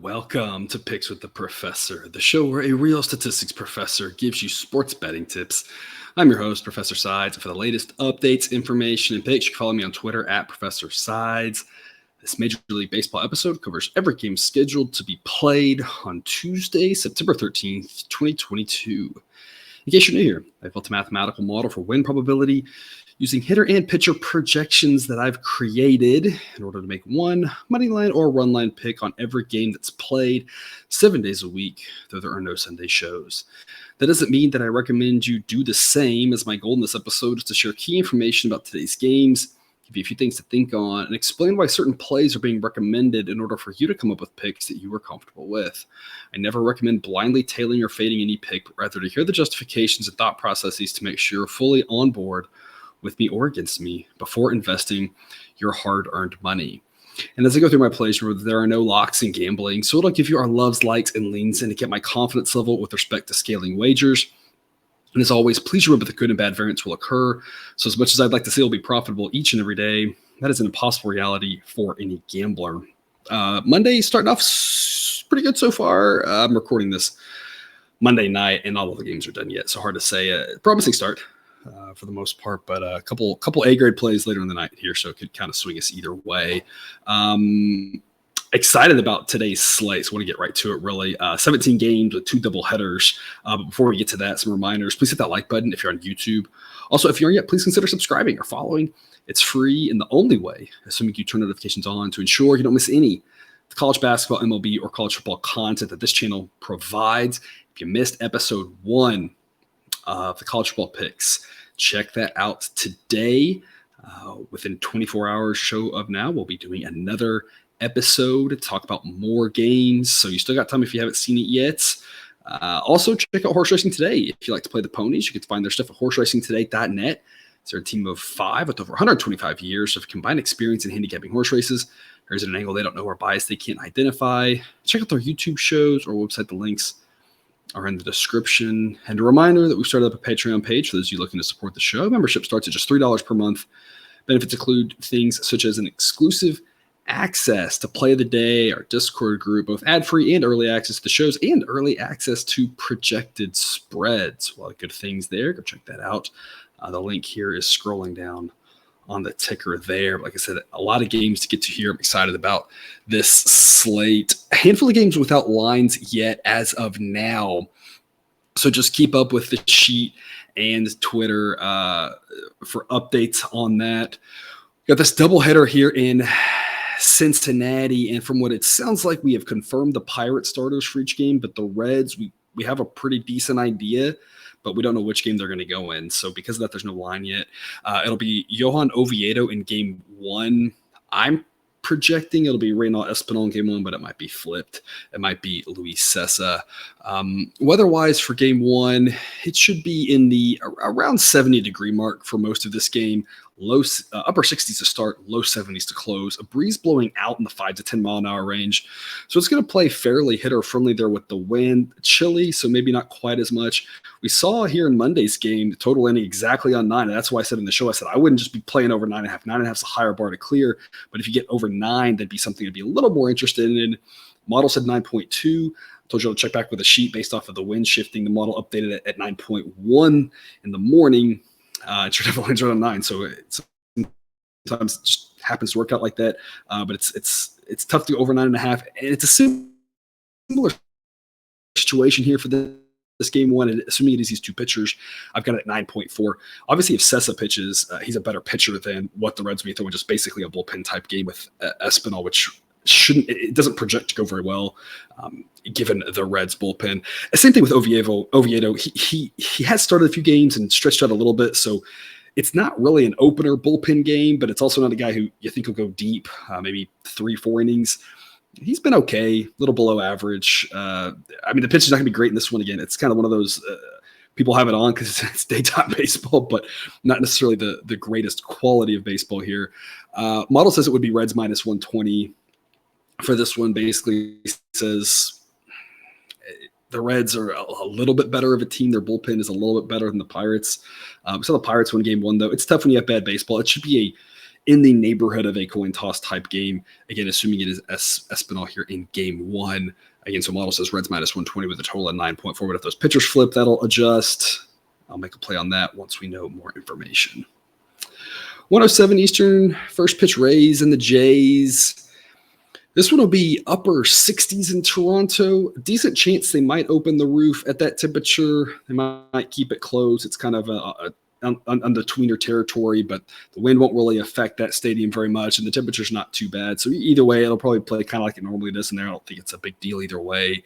Welcome to Picks with the Professor, the show where a real statistics professor gives you sports betting tips. I'm your host, Professor Sides. For the latest updates, information, and picks, you can follow me on Twitter at Professor Sides. This Major League Baseball episode covers every game scheduled to be played on Tuesday, September 13th, 2022. In case you're new here, I built a mathematical model for win probability using hitter and pitcher projections that I've created in order to make one money line or run line pick on every game that's played 7 days a week, though there are no Sunday shows. That doesn't mean that I recommend you do the same, as my goal in this episode is to share key information about today's games, give you a few things to think on, and explain why certain plays are being recommended in order for you to come up with picks that you are comfortable with. I never recommend blindly tailing or fading any pick, but rather to hear the justifications and thought processes to make sure you're fully on board with me or against me before investing your hard-earned money. And as I go through my plays, remember there are no locks in gambling, so it'll give you our loves, likes, and leans and to get my confidence level with respect to scaling wagers. And as always, please remember that good and bad variance will occur. So as much as I'd like to say it'll be profitable each and every day, that is an impossible reality for any gambler. Monday starting off pretty good so far. I'm recording this Monday night, and not all the games are done yet, so hard to say. Promising start. For the most part, but a couple A-grade plays later in the night here, so it could kind of swing us either way. Excited about today's slate, so I want to get right to it, really. 17 games with 2 double headers. But before we get to that, some reminders. Please hit that like button if you're on YouTube. Also, if you aren't yet, please consider subscribing or following. It's free, and the only way, assuming you turn notifications on, to ensure you don't miss any college basketball, MLB, or college football content that this channel provides. If you missed episode 1 of the college football picks, check that out today. Within 24 hours show of now, we'll be doing another episode to talk about more games, so you still got time if you haven't seen it yet. Also, check out Horse Racing Today. If you like to play the ponies, you can find their stuff at horseracingtoday.net. They're a team of 5 with over 125 years of combined experience in handicapping horse races. Here's an angle they don't know or bias they can't identify. Check out their YouTube shows or website. The links are in the description. And a reminder that we've started up a Patreon page for those of you looking to support the show. Membership starts at just $3 per month. Benefits include things such as an exclusive access to Play of the Day, our Discord group, both ad-free and early access to the shows, and early access to projected spreads. A lot of good things there. Go check that out. The link here is scrolling down on the ticker there. Like I said, a lot of games to get to here. I'm excited about this slate. A handful of games without lines yet as of now. So just keep up with the sheet and Twitter for updates on that. Got this doubleheader here in Cincinnati, and from what it sounds like, we have confirmed the Pirate starters for each game, but the Reds, we have a pretty decent idea, but we don't know which game they're going to go in. So because of that, there's no line yet. It'll be Johan Oviedo in game 1. I'm projecting it'll be Reynald Espinal in game 1, but it might be flipped. It might be Luis Cessa. Weather-wise for game 1, it should be in the around 70-degree mark for most of this game. Upper 60s to start, low 70s to close. A breeze blowing out in the 5 to 10 mile an hour range. So it's going to play fairly hitter-friendly there with the wind. Chilly, so maybe not quite as much. We saw here in Monday's game, the total ending exactly on 9. And that's why I said in the show, I said I wouldn't just be playing over 9.5. 9.5 is a higher bar to clear. But if you get over 9, that'd be something to be a little more interested in. Model said 9.2. Told you I'll check back with a sheet based off of the wind shifting. The model updated at 9.1 in the morning. It should have lines right on 9, so it sometimes just happens to work out like that. But it's tough to go over 9.5, and it's a similar situation here for this game 1. And assuming it is these 2 pitchers, I've got it at 9.4. Obviously, if Cessa pitches, he's a better pitcher than what the Reds would be throwing, just basically a bullpen type game with Espinal, which it doesn't project to go very well given the Reds bullpen. Same thing with Oviedo. He has started a few games and stretched out a little bit, so it's not really an opener bullpen game, but it's also not a guy who you think will go deep, maybe 3-4 innings. He's been okay, a little below average. The pitch is not going to be great in this one again. It's kind of one of those people have it on because it's daytime baseball, but not necessarily the greatest quality of baseball here. Model says it would be Reds minus 120. For this one, basically says the Reds are a little bit better of a team. Their bullpen is a little bit better than the Pirates. We saw the Pirates win game 1, though. It's tough when you have bad baseball. It should be in the neighborhood of a coin toss type game. Again, assuming it is Espinal here in game one. Again, so model says Reds minus 120 with a total of 9.4. But if those pitchers flip, that'll adjust. I'll make a play on that once we know more information. 107 Eastern, first pitch Rays and the Jays. This one will be upper 60s in Toronto. Decent chance they might open the roof at that temperature. They might keep it closed. It's kind of on the tweener territory, but the wind won't really affect that stadium very much, and the temperature's not too bad. So either way, it'll probably play kind of like it normally does in there. I don't think it's a big deal either way.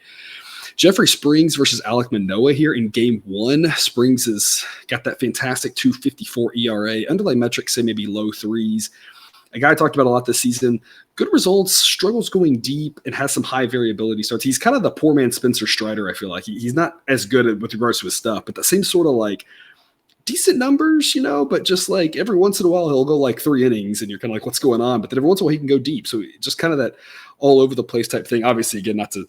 Jeffrey Springs versus Alek Manoah here in game one. Springs has got that fantastic 2.54 ERA. Underlying metrics say maybe low threes. A guy I talked about a lot this season. Good results, struggles going deep, and has some high variability starts. He's kind of the poor man Spencer Strider, I feel like. He's not as good with regards to his stuff, but the same sort of like decent numbers, but just like every once in a while he'll go like 3 innings and you're kind of like, what's going on? But then every once in a while he can go deep. So just kind of that all over the place type thing. Obviously, again, not to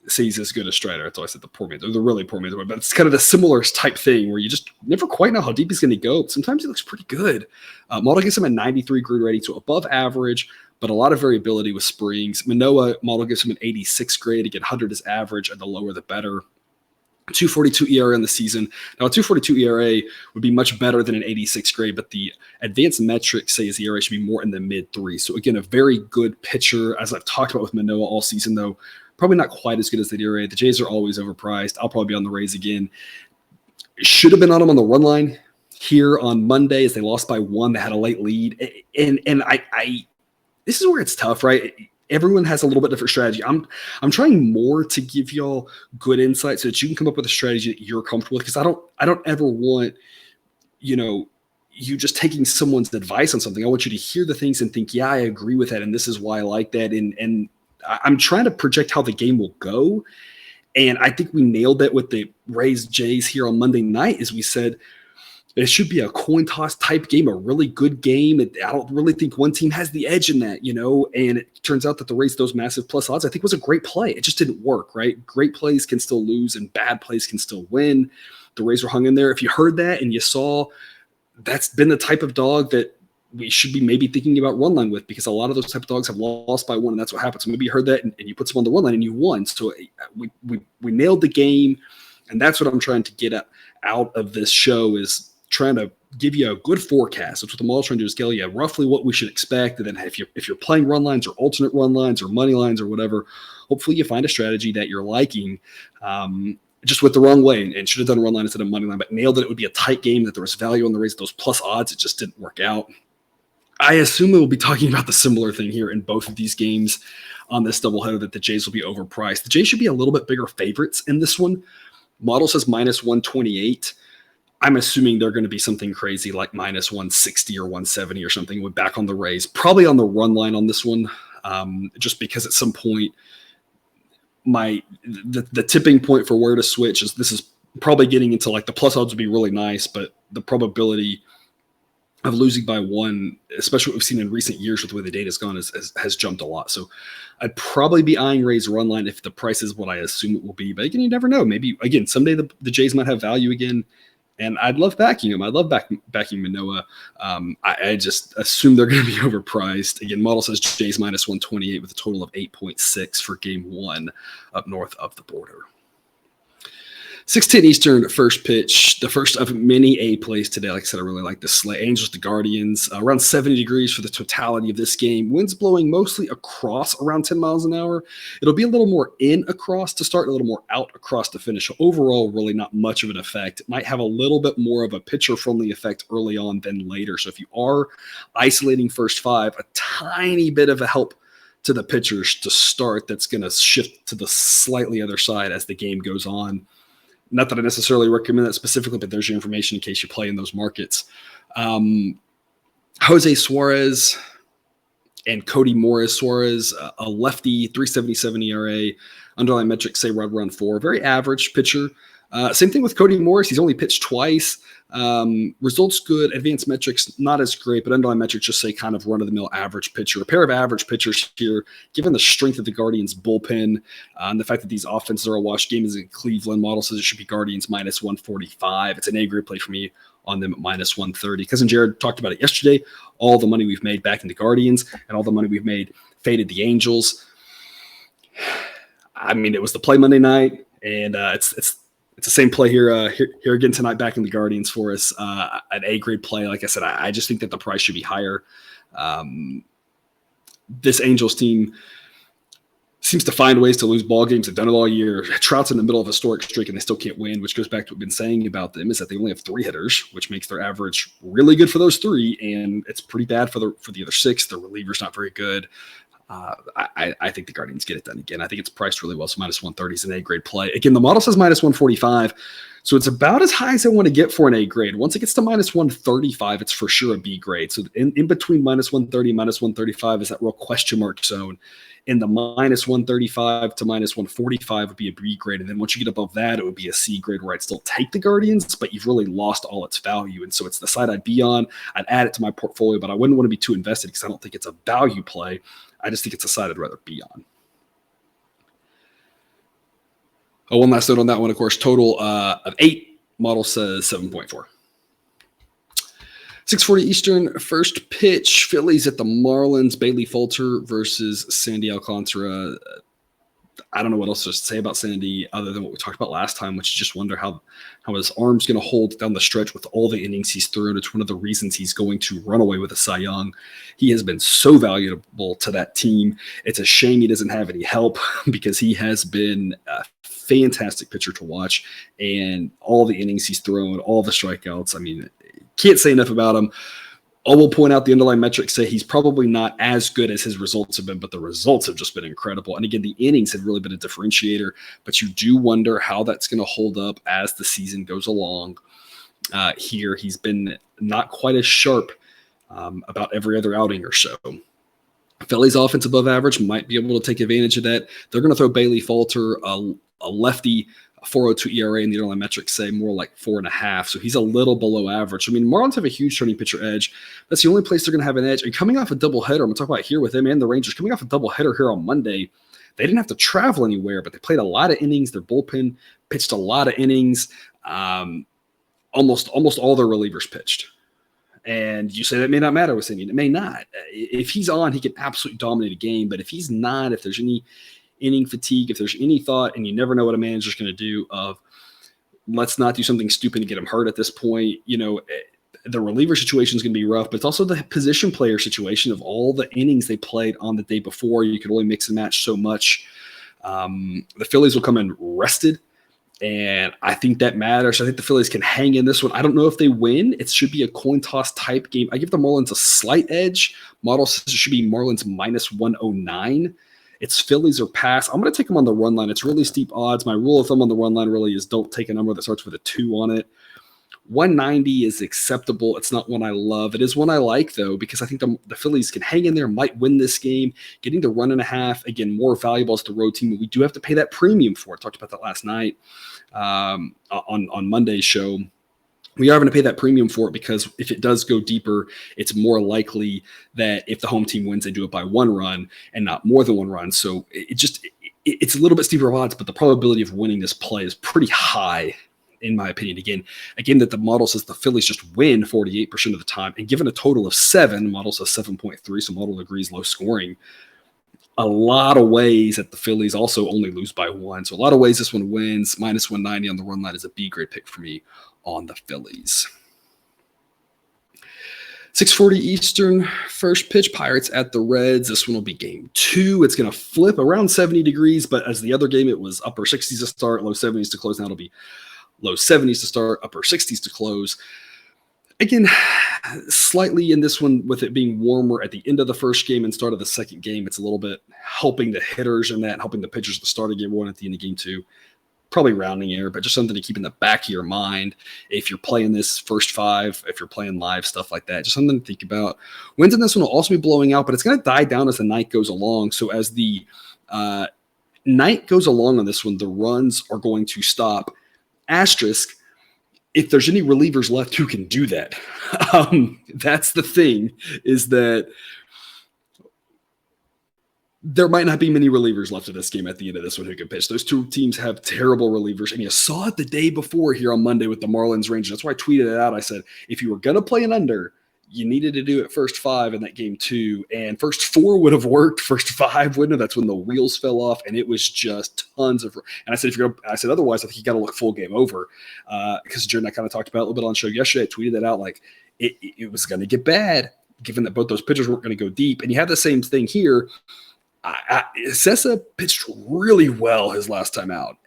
say he's as good as Strider. That's why I said the poor man, the really poor man, but it's kind of the similar type thing where you just never quite know how deep he's going to go. But sometimes he looks pretty good. Model gives him a 93 grid rating, so above average, but a lot of variability with Springs. Manoah model gives him an 86 grade. Again, 100 is average, and the lower the better. 2.42 ERA in the season. Now, a 2.42 ERA would be much better than an 86 grade, but the advanced metrics say his ERA should be more in the mid threes. So again, a very good pitcher, as I've talked about with Manoah all season, though probably not quite as good as the ERA. The Jays are always overpriced. I'll probably be on the Rays again. Should have been on them on the run line here on Monday as they lost by 1. They had a late lead, and I this is where it's tough, right? Everyone has a little bit different strategy. I'm trying more to give y'all good insight so that you can come up with a strategy that you're comfortable with. Because I don't ever want, you just taking someone's advice on something. I want you to hear the things and think, yeah, I agree with that, and this is why I like that. And I'm trying to project how the game will go. And I think we nailed it with the Rays Jays here on Monday night, as we said. It should be a coin toss type game, a really good game. I don't really think one team has the edge in that, and it turns out that the Rays, those massive plus odds, I think was a great play. It just didn't work, right? Great plays can still lose and bad plays can still win. The Rays were hung in there. If you heard that and you saw, that's been the type of dog that we should be maybe thinking about run line with, because a lot of those type of dogs have lost by 1, and that's what happens. So maybe you heard that and you put some on the run line and you won. So we nailed the game, and that's what I'm trying to get out of this show, is trying to give you a good forecast. That's what the model's trying to do, is tell you roughly what we should expect. And then if you're playing run lines or alternate run lines or money lines or whatever, hopefully you find a strategy that you're liking, just with the wrong way, and should have done a run line instead of money line, but nailed it. It would be a tight game, that there was value on the Rays, those plus odds. It just didn't work out. I assume we'll be talking about the similar thing here in both of these games on this doubleheader, that the Jays will be overpriced. The Jays should be a little bit bigger favorites in this one. Model says minus 128. I'm assuming they're going to be something crazy like minus 160 or 170 or something. We're back on the Rays, probably on the run line on this one, just because at some point the tipping point for where to switch is, this is probably getting into like the plus odds would be really nice, but the probability of losing by 1, especially what we've seen in recent years with the way the data's gone, has jumped a lot. So I'd probably be eyeing Rays run line if the price is what I assume it will be. But again, you never know. Maybe, again, someday the Jays might have value again, and I'd love backing them. I love backing Manoah. I just assume they're going to be overpriced. Again, model says Jays minus 128 with a total of 8.6 for game 1 up north of the border. 6:10 Eastern, first pitch, the first of many A plays today. Like I said, I really like this slate. Angels to Guardians, around 70 degrees for the totality of this game. Winds blowing mostly across around 10 miles an hour. It'll be a little more in across to start, a little more out across to finish. So overall, really not much of an effect. It might have a little bit more of a pitcher-friendly effect early on than later. So if you are isolating first 5, a tiny bit of a help to the pitchers to start, that's going to shift to the slightly other side as the game goes on. Not that I necessarily recommend that specifically, but there's your information in case you play in those markets. Jose Suarez and Cody Morris. Suarez, a lefty, 3.77 ERA. Underlying metrics say right around 4. Very average pitcher. Same thing with Cody Morris. He's only pitched twice. Results good. Advanced metrics not as great, but underlying metrics just say kind of run-of-the-mill average pitcher. A pair of average pitchers here, given the strength of the Guardians bullpen and the fact that these offenses are a wash. Game is in Cleveland. Model says it should be Guardians minus 145. It's an A-grade play for me on them at minus 130. Cousin Jared talked about it yesterday. All the money we've made back into Guardians and all the money we've made faded the Angels. I mean, it was the play Monday night, and it's the same play here again tonight back in the Guardians for us. An A-grade play. Like I said, I just think that the price should be higher. This Angels team seems to find ways to lose ball games. They've done it all year. Trout's in the middle of a historic streak, and they still can't win, which goes back to what we've been saying about them, is that they only have 3 hitters, which makes their average really good for those 3, and it's pretty bad for the other 6. Their reliever's not very good. I think the Guardians get it done again. I think it's priced really well, so minus 130 is an A-grade play. Again, the model says minus 145, so it's about as high as I want to get for an A-grade. Once it gets to minus 135, it's for sure a B-grade. So in between minus 130 and minus 135 is that real question mark zone. In the minus 135 to minus 145 would be a B grade. And then once you get above that, it would be a C grade where I'd still take the Guardians, but you've really lost all its value. And so it's the side I'd be on. I'd add it to my portfolio, but I wouldn't want to be too invested because I don't think it's a value play. I just think it's a side I'd rather be on. Oh, one last note on that one, of course, total of 8. Model says 7.4. 6:40 Eastern, first pitch. Phillies at the Marlins. Bailey Falter versus Sandy Alcantara. I don't know what else to say about Sandy other than what we talked about last time, which is just wonder how his arm's going to hold down the stretch with all the innings he's thrown. It's one of the reasons he's going to run away with a Cy Young. He has been so valuable to that team. It's a shame he doesn't have any help because he has been a fantastic pitcher to watch, and all the innings he's thrown, all the strikeouts. I mean, can't say enough about him. I will point out the underlying metrics say he's probably not as good as his results have been, but the results have just been incredible. And again, the innings have really been a differentiator, but you do wonder how that's going to hold up as the season goes along. Here, he's been not quite as sharp about every other outing or so. Phillies offense above average might be able to take advantage of that. They're going to throw Bailey Falter, a lefty, 4.02 ERA, and the underlying metrics say more like 4.5. So he's a little below average. I mean, Marlins have a huge starting pitcher edge. That's the only place they're going to have an edge. And coming off a doubleheader, I'm going to talk about here with them and the Rangers. Coming off a doubleheader here on Monday, they didn't have to travel anywhere, but they played a lot of innings. Their bullpen pitched a lot of innings. Almost all their relievers pitched. And you say that may not matter with Cindy. It may not. If he's on, he can absolutely dominate a game. But if he's not, if there's any inning fatigue, if there's any thought, and you never know what a manager's going to do of let's not do something stupid to get him hurt at this point, the reliever situation is going to be rough, but it's also the position player situation of all the innings they played on the day before. You could only mix and match so much. The Phillies will come in rested, and I think that matters. I think the Phillies can hang in this one. I don't know if they win. It should be a coin toss type game. I give the Marlins a slight edge. Model says it should be Marlins minus 109. It's Phillies or pass. I'm going to take them on the run line. It's really steep odds. My rule of thumb on the run line really is don't take a number that starts with a 2 on it. 190 is acceptable. It's not one I love. It is one I like, though, because I think the Phillies can hang in there, might win this game. Getting the 1.5, again, more valuable as the road team. We do have to pay that premium for it. Talked about that last night on Monday's show. We are going to pay that premium for it because if it does go deeper, it's more likely that if the home team wins, they do it by 1 run and not more than 1 run. So it's a little bit steeper odds, but the probability of winning this play is pretty high, in my opinion. Again, that the model says the Phillies just win 48% of the time. And given a total of 7, model says 7.3, so model agrees low scoring. A lot of ways that the Phillies also only lose by 1. So a lot of ways this one wins. Minus 190 on the run line is a B grade pick for me on the Phillies. 6:40 Eastern, first pitch, Pirates at the Reds. This one will be game 2. It's going to flip around 70 degrees, but as the other game, it was upper 60s to start, low 70s to close. Now it'll be low 70s to start, upper 60s to close. Again, slightly in this one, with it being warmer at the end of the first game and start of the second game, it's a little bit helping the hitters and that, helping the pitchers at the start of game 1 at the end of game 2. Probably rounding error, but just something to keep in the back of your mind if you're playing this first 5, if you're playing live, stuff like that. Just something to think about. Winds in this one will also be blowing out, but it's going to die down as the night goes along. So as the night goes along on this one, the runs are going to stop. Asterisk, if there's any relievers left who can do that. That's the thing, is that there might not be many relievers left in this game at the end of this one who can pitch. Those two teams have terrible relievers, and you saw it the day before here on Monday with the Marlins Rangers. That's why I tweeted it out. I said, if you were going to play an under, you needed to do it first 5 in that game 2, and first 4 would have worked. First 5 wouldn't have. That's when the wheels fell off, and it was just tons of. And I said, otherwise, I think you got to look full game over, because Jared and I kind of talked about it a little bit on the show yesterday. I tweeted that out, like it was going to get bad, given that both those pitchers weren't going to go deep, and you had the same thing here. Sessa pitched really well his last time out.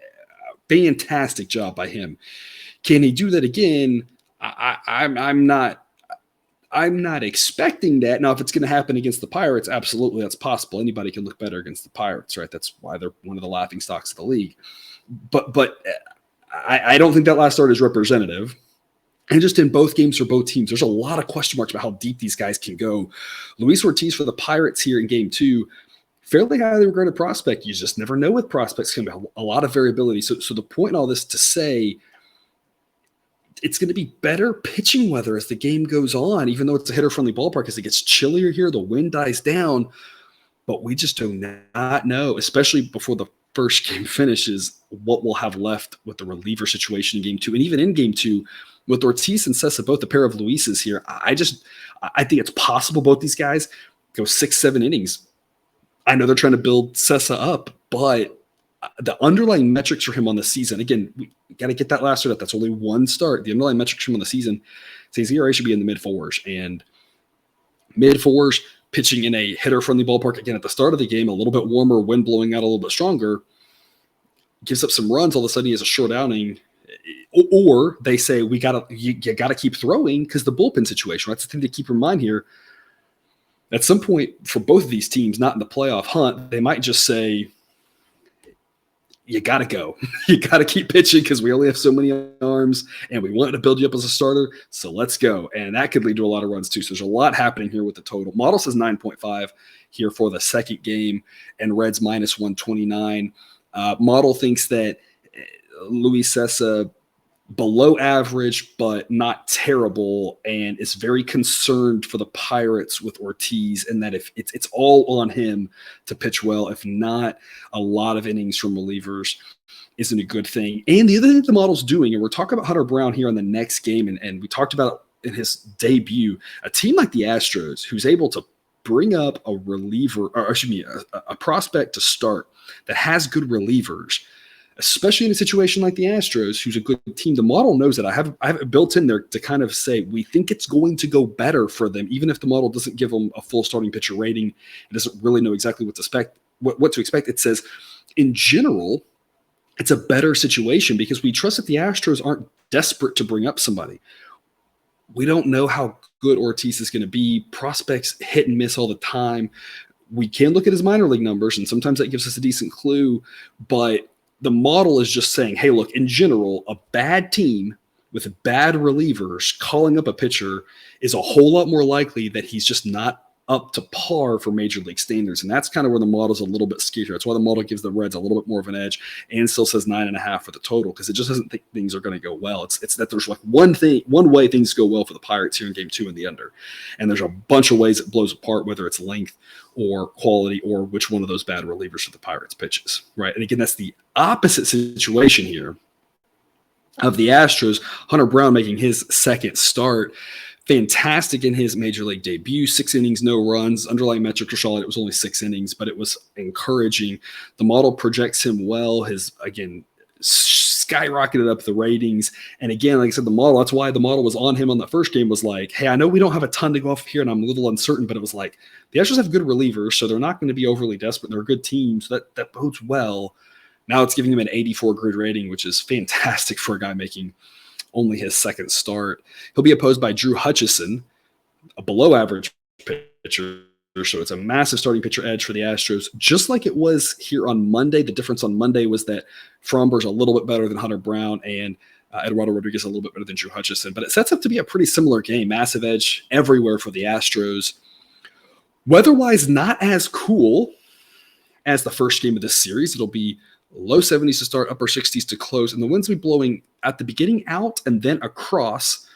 Fantastic job by him. Can he do that again? I'm not expecting that. Now, if it's going to happen against the Pirates, absolutely, that's possible. Anybody can look better against the Pirates, right? That's why they're one of the laughing stocks of the league. But I don't think that last start is representative. And just in both games for both teams, there's a lot of question marks about how deep these guys can go. Luis Ortiz for the Pirates here in game 2, fairly highly regarded prospect. You just never know with prospects. Going to be a lot of variability. So the point in all this to say, it's going to be better pitching weather as the game goes on, even though it's a hitter-friendly ballpark, as it gets chillier here, the wind dies down. But we just do not know, especially before the first game finishes, what we'll have left with the reliever situation in game 2. And even in game 2, with Ortiz and Sessa, both a pair of Luises here, I think it's possible both these guys go 6-7 innings. I know they're trying to build Sessa up, but the underlying metrics for him on the season, again, we got to get that last start up. That's only one start. The underlying metrics for him on the season, his ERA should be in the mid-4s. And mid-4s, pitching in a hitter-friendly ballpark, again, at the start of the game, a little bit warmer, wind blowing out a little bit stronger, gives up some runs. All of a sudden, he has a short outing. Or they say, you got to keep throwing because the bullpen situation. That's the thing to keep in mind here. At some point, for both of these teams, not in the playoff hunt, they might just say, you got to go. You got to keep pitching because we only have so many arms, and we want to build you up as a starter, so let's go. And that could lead to a lot of runs too. So there's a lot happening here with the total. Model says 9.5 here for the second game, and Reds minus 129. Model thinks that Luis Sessa below average, but not terrible, and is very concerned for the Pirates with Ortiz, and that if it's all on him to pitch well, if not, a lot of innings from relievers isn't a good thing. And the other thing the model's doing, and we're talking about Hunter Brown here on the next game, and we talked about it in his debut, a team like the Astros, who's able to bring up a reliever, or excuse me, a prospect to start that has good relievers, especially in a situation like the Astros, who's a good team. The model knows that. I have it built in there to kind of say, we think it's going to go better for them, even if the model doesn't give them a full starting pitcher rating. It doesn't really know exactly what to expect. It says, in general, it's a better situation because we trust that the Astros aren't desperate to bring up somebody. We don't know how good Ortiz is going to be. Prospects hit and miss all the time. We can look at his minor league numbers, and sometimes that gives us a decent clue, but the model is just saying, hey, look, in general, a bad team with bad relievers calling up a pitcher is a whole lot more likely that he's just not up to par for major league standards. And that's kind of where the model's a little bit skewed here. That's why the model gives the Reds a little bit more of an edge and still says 9.5 for the total, because it just doesn't think things are going to go well. It's that there's like one way things go well for the Pirates here in game 2 in the under. And there's a bunch of ways it blows apart, whether it's length or quality or which one of those bad relievers for the Pirates pitches, right? And again, that's the opposite situation here of the Astros. Hunter Brown making his second start. Fantastic in his major league debut, 6 innings, no runs. Underlying metrics are solid. It was only 6 innings, but it was encouraging. The model projects him well. His, again, skyrocketed up the ratings. And again, like I said, the model, that's why the model was on him on the first game, was like, hey, I know we don't have a ton to go off here and I'm a little uncertain, but it was like, the Astros have good relievers, so they're not going to be overly desperate. They're a good team, so that bodes well. Now it's giving him an 84 grid rating, which is fantastic for a guy making only his second start. He'll be opposed by Drew Hutchison, a below average pitcher. So it's a massive starting pitcher edge for the Astros, just like it was here on Monday. The difference on Monday was that Fromber's a little bit better than Hunter Brown, and Eduardo Rodriguez a little bit better than Drew Hutchison. But it sets up to be a pretty similar game. Massive edge everywhere for the Astros. Weather-wise, not as cool as the first game of this series. It'll be low 70s to start, upper 60s to close, and the winds will be blowing at the beginning out and then across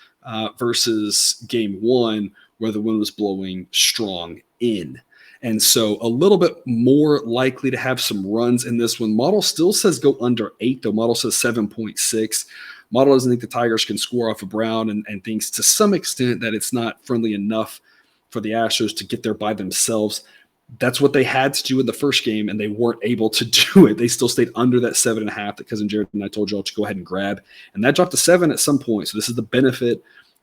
versus game one, where the wind was blowing strong in. And so a little bit more likely to have some runs in this one. Model still says go under 8, though. Model says 7.6. Model doesn't think the Tigers can score off of Brown and thinks to some extent that it's not friendly enough for the Astros to get there by themselves. That's what they had to do in the first game, and they weren't able to do it. They still stayed under that 7.5 that Cousin Jared and I told y'all to go ahead and grab. And that dropped to 7 at some point. So this is the benefit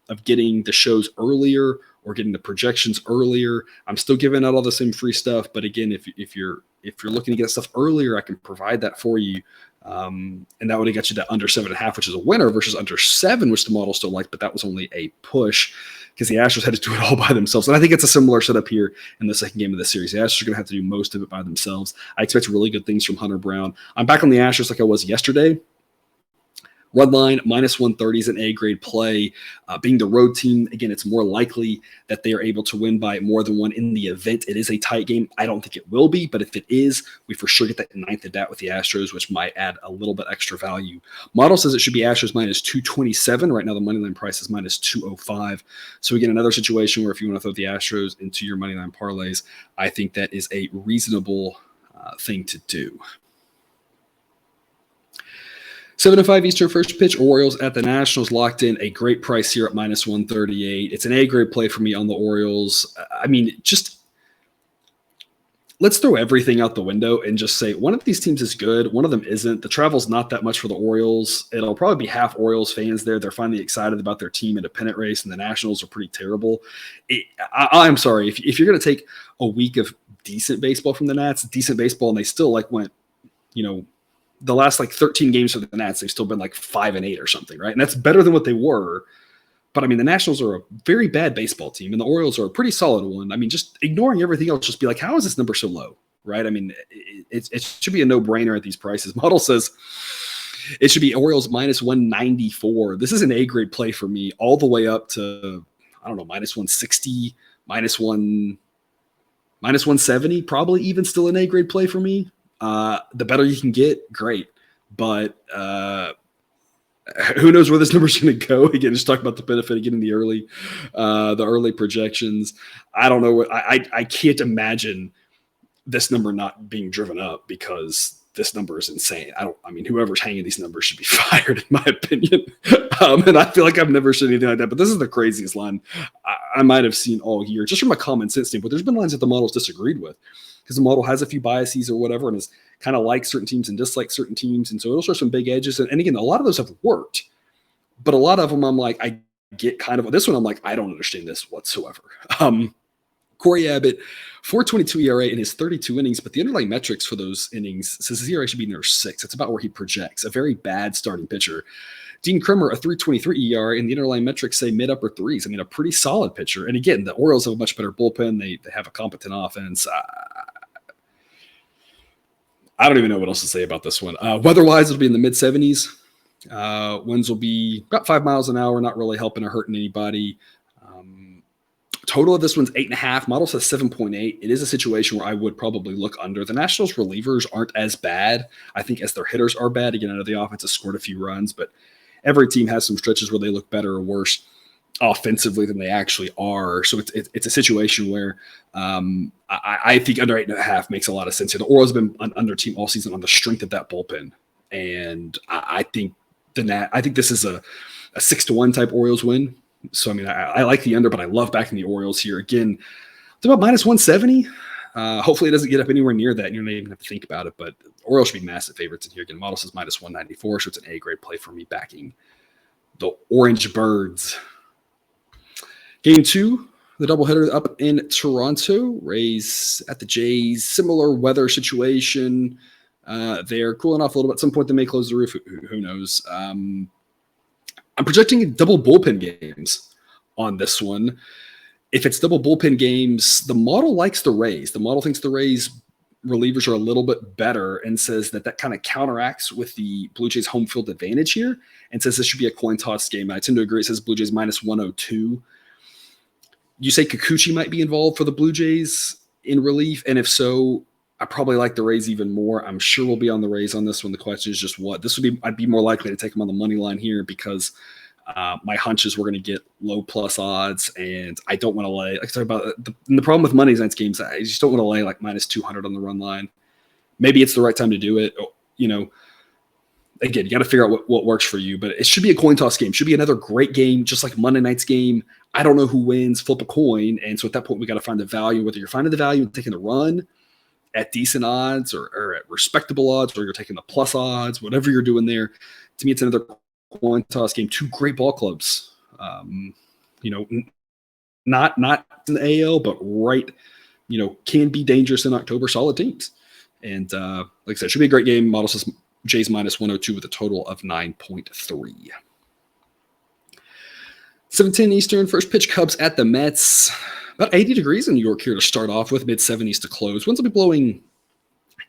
of getting the shows earlier or getting the projections earlier. I'm still giving out all the same free stuff, but again, if you're looking to get stuff earlier, I can provide that for you. And that would have got you that under 7.5, which is a winner, versus under 7, which the model still liked, but that was only a push because the Astros had to do it all by themselves. And I think it's a similar setup here in the second game of the series. The Astros are going to have to do most of it by themselves. I expect really good things from Hunter Brown. I'm back on the Astros like I was yesterday. Run line, minus 130 is an A-grade play. Being the road team, again, it's more likely that they are able to win by more than one in the event. It is a tight game. I don't think it will be, but if it is, we for sure get that ninth at bat with the Astros, which might add a little bit extra value. Model says it should be Astros minus 227. Right now, the moneyline price is minus 205. So again, another situation where if you want to throw the Astros into your moneyline parlays, I think that is a reasonable thing to do. 7:05 Eastern first pitch, Orioles at the Nationals, locked in a great price here at minus 138. It's an A-grade play for me on the Orioles. I mean, just let's throw everything out the window and just say one of these teams is good, one of them isn't. The travel's not that much for the Orioles. It'll probably be half Orioles fans there. They're finally excited about their team in a pennant race, and the Nationals are pretty terrible. I'm sorry. If you're going to take a week of decent baseball from the Nats, decent baseball, and they still went, the last 13 games for the Nats, they've still been 5-8 or something, right? And that's better than what they were. But I mean, the Nationals are a very bad baseball team, and the Orioles are a pretty solid one. I mean, just ignoring everything else, just be like, how is this number so low, right? I mean, it should be a no-brainer at these prices. Model says it should be Orioles minus 194. This is an A-grade play for me, all the way up to, I don't know, minus 160, minus 170, probably even still an A-grade play for me. The better you can get, great. But who knows where this number is going to go? Again, just talk about the benefit of getting the early projections. I don't know. I can't imagine this number not being driven up because this number is insane. I mean, whoever's hanging these numbers should be fired, in my opinion. And I feel like I've never seen anything like that. But this is the craziest line I might have seen all year, just from a common sense standpoint. There's been lines that the model's disagreed with, because the model has a few biases or whatever and is kind of like certain teams and dislikes certain teams. And so it'll show some big edges. And again, a lot of those have worked. But a lot of them, I'm like, I get kind of – this one, I'm like, I don't understand this whatsoever. Corey Abbott, 4.22 ERA in his 32 innings, but the underlying metrics for those innings says his ERA should be near 6. That's about where he projects. A very bad starting pitcher. Dean Kremer, a 3.23 ERA, and the underlying metrics say mid-upper threes. I mean, a pretty solid pitcher. And again, the Orioles have a much better bullpen. They have a competent offense. I don't even know what else to say about this one. Weather-wise, it'll be in the mid-70s. Winds will be about 5 miles an hour, not really helping or hurting anybody. Total of this one's 8.5. Model says 7.8. It is a situation where I would probably look under. The Nationals relievers aren't as bad, I think, as their hitters are bad. Again, I know the offense has scored a few runs, but every team has some stretches where they look better or worse offensively than they actually are. So it's a situation where I think under 8.5 makes a lot of sense here. The Orioles have been an under team all season on the strength of that bullpen. And I think this is a 6-1 type Orioles win. So, I mean, I like the under, but I love backing the Orioles here. Again, it's about minus 170. Hopefully it doesn't get up anywhere near that, and you don't even have to think about it. But Orioles should be massive favorites in here. Again, model says minus 194, so it's an A-grade play for me backing the Orange Birds. Game 2, the doubleheader up in Toronto. Rays at the Jays. Similar weather situation. They're cooling off a little bit. At some point they may close the roof. Who knows? I'm projecting double bullpen games on this one. If it's double bullpen games, the model likes the Rays. The model thinks the Rays relievers are a little bit better and says that kind of counteracts with the Blue Jays home field advantage here and says this should be a coin toss game. I tend to agree. It says Blue Jays minus 102. You say Kikuchi might be involved for the Blue Jays in relief, and if so, I probably like the Rays even more. I'm sure we'll be on the Rays on this one. The question is just what this would be. I'd be more likely to take them on the money line here because my hunch is we're going to get low plus odds, and I don't want to lay. Like I talked about the problem with Monday night's games, I just don't want to lay like minus 200 on the run line. Maybe it's the right time to do it. Again, you got to figure out what works for you, but it should be a coin toss game. It should be another great game, just like Monday night's game. I don't know who wins. Flip a coin, and so at that point, we got to find the value. Whether you're finding the value and taking the run at decent odds or at respectable odds, or you're taking the plus odds, whatever you're doing there. To me, it's another coin toss game. Two great ball clubs. Not in the AL, but right, can be dangerous in October. Solid teams, and like I said, it should be a great game. Model says Jays minus 102 with a total of 9.3. 7:10 Eastern, first pitch Cubs at the Mets. About 80 degrees in New York here to start off with, mid-70s to close. Winds will be blowing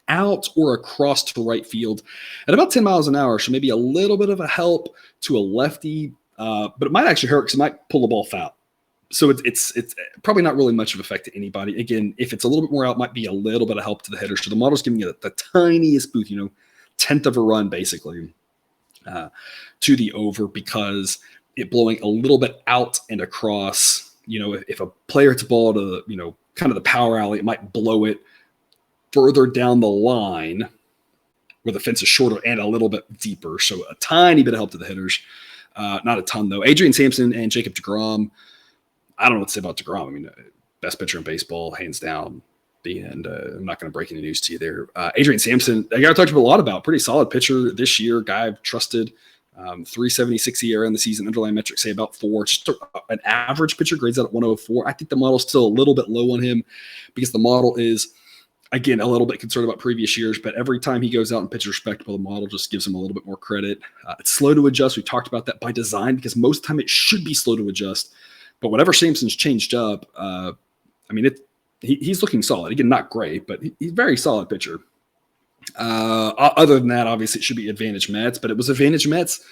out or across to right field at about 10 miles an hour, so maybe a little bit of a help to a lefty, but it might actually hurt because it might pull the ball foul. So it's probably not really much of effect to anybody. Again, if it's a little bit more out, it might be a little bit of help to the hitter. So the model's giving you the tiniest boost, tenth of a run basically to the over because it blowing a little bit out and across. If a player hits a ball to kind of the power alley, it might blow it further down the line where the fence is shorter and a little bit deeper. So a tiny bit of help to the hitters. Not a ton though. Adrian Sampson and Jacob deGrom. I don't know what to say about deGrom. I mean, best pitcher in baseball, hands down. And I'm not going to break any news to you there. Adrian Sampson, a guy I talked a lot about, pretty solid pitcher this year, guy I've trusted. 376 ERA in the season. Underlying metrics say about 4. Just an average pitcher, grades out at 104. I think the model's still a little bit low on him because the model is, again, a little bit concerned about previous years, but every time he goes out and pitches respectable, the model just gives him a little bit more credit. It's slow to adjust. We talked about that by design because most of the time it should be slow to adjust. But whatever Sampson's changed up, he's looking solid. Again, not great, but he's a very solid pitcher. Other than that, obviously it should be advantage Mets, but it was advantage Mets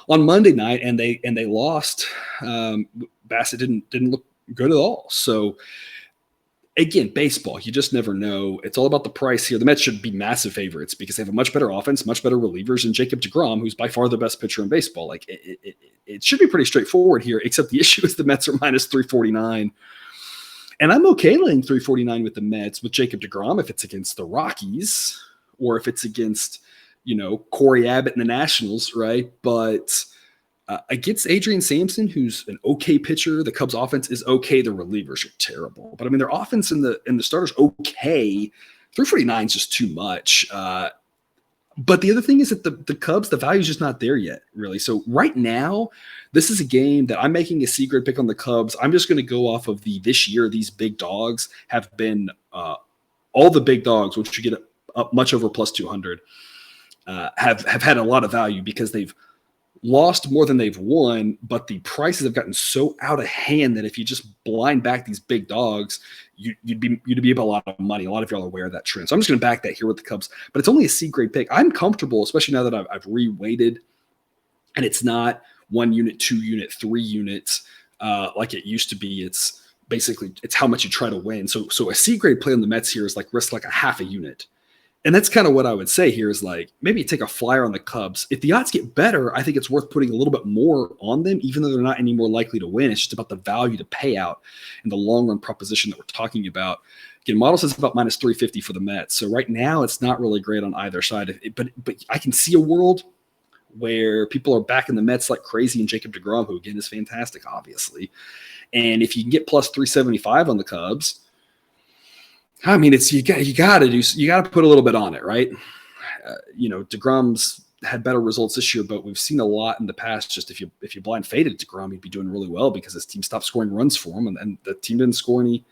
on Monday night, and they lost. Bassett didn't look good at all. So again, baseball, you just never know. It's all about the price here. The Mets should be massive favorites because they have a much better offense, much better relievers, and Jacob deGrom, who's by far the best pitcher in baseball. Like it should be pretty straightforward here, except the issue is the Mets are minus 349. And I'm okay laying 349 with the Mets with Jacob deGrom if it's against the Rockies or if it's against, Corey Abbott and the Nationals, right? But against Adrian Sampson, who's an okay pitcher, the Cubs offense is okay. The relievers are terrible. But I mean, their offense and the starters okay. 349 is just too much. But the other thing is that the Cubs, the value is just not there yet, really. So right now, this is a game that I'm making a secret pick on the Cubs. I'm just going to go off of this year, these big dogs have been all the big dogs, which you get up much over plus 200, have had a lot of value because they've lost more than they've won, but the prices have gotten so out of hand that if you just blind back these big dogs, you'd be up a lot of money. A lot of y'all are aware of that trend. So I'm just going to back that here with the Cubs, but it's only a C grade pick. I'm comfortable, especially now that I've re-weighted, and it's not 1 unit, 2 unit, 3 units like it used to be. It's basically how much you try to win. So a C grade play on the Mets here is like risk like a half a unit. And that's kind of what I would say here is like maybe take a flyer on the Cubs. If the odds get better, I think it's worth putting a little bit more on them, even though they're not any more likely to win. It's just about the value to pay out and the long run proposition that we're talking about. Again, model says about minus 350 for the Mets. So right now it's not really great on either side. But I can see a world where people are backing the Mets like crazy and Jacob deGrom, who again is fantastic, obviously. And if you can get plus 375 on the Cubs, I mean, you got to put a little bit on it, right? deGrom's had better results this year, but we've seen a lot in the past. Just if you blind faded deGrom, he'd be doing really well because his team stopped scoring runs for him, and the team didn't score any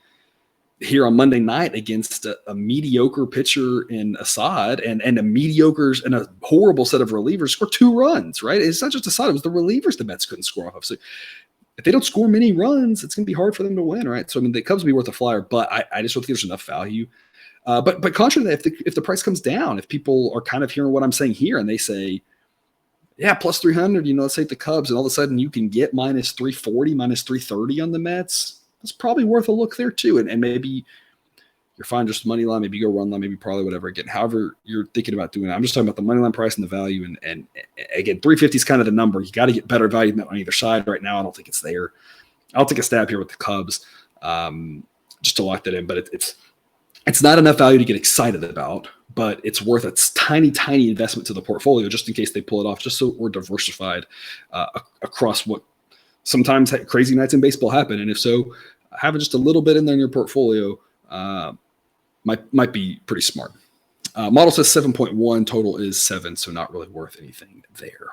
here on Monday night against a mediocre pitcher in Assad and a mediocre and a horrible set of relievers scored 2 runs, right? It's not just Assad, it was the relievers the Mets couldn't score off of. So if they don't score many runs, it's going to be hard for them to win, right? So, I mean, the Cubs will be worth a flyer, but I just don't think there's enough value. But contrary to that, if the price comes down, if people are kind of hearing what I'm saying here and they say, yeah, plus 300, let's say the Cubs, and all of a sudden you can get minus 340, minus 330 on the Mets, it's probably worth a look there too. And maybe you're fine just money line, maybe go run line, maybe probably whatever. Again, however you're thinking about doing it. I'm just talking about the money line price and the value. And again, 350 is kind of the number. You got to get better value than that on either side. Right now, I don't think it's there. I'll take a stab here with the Cubs just to lock that in. But it's not enough value to get excited about, but it's worth a tiny, tiny investment to the portfolio just in case they pull it off, just so we're diversified across what sometimes crazy nights in baseball happen. And if so, having just a little bit in there in your portfolio might be pretty smart. Model says 7.1, total is 7, so not really worth anything there.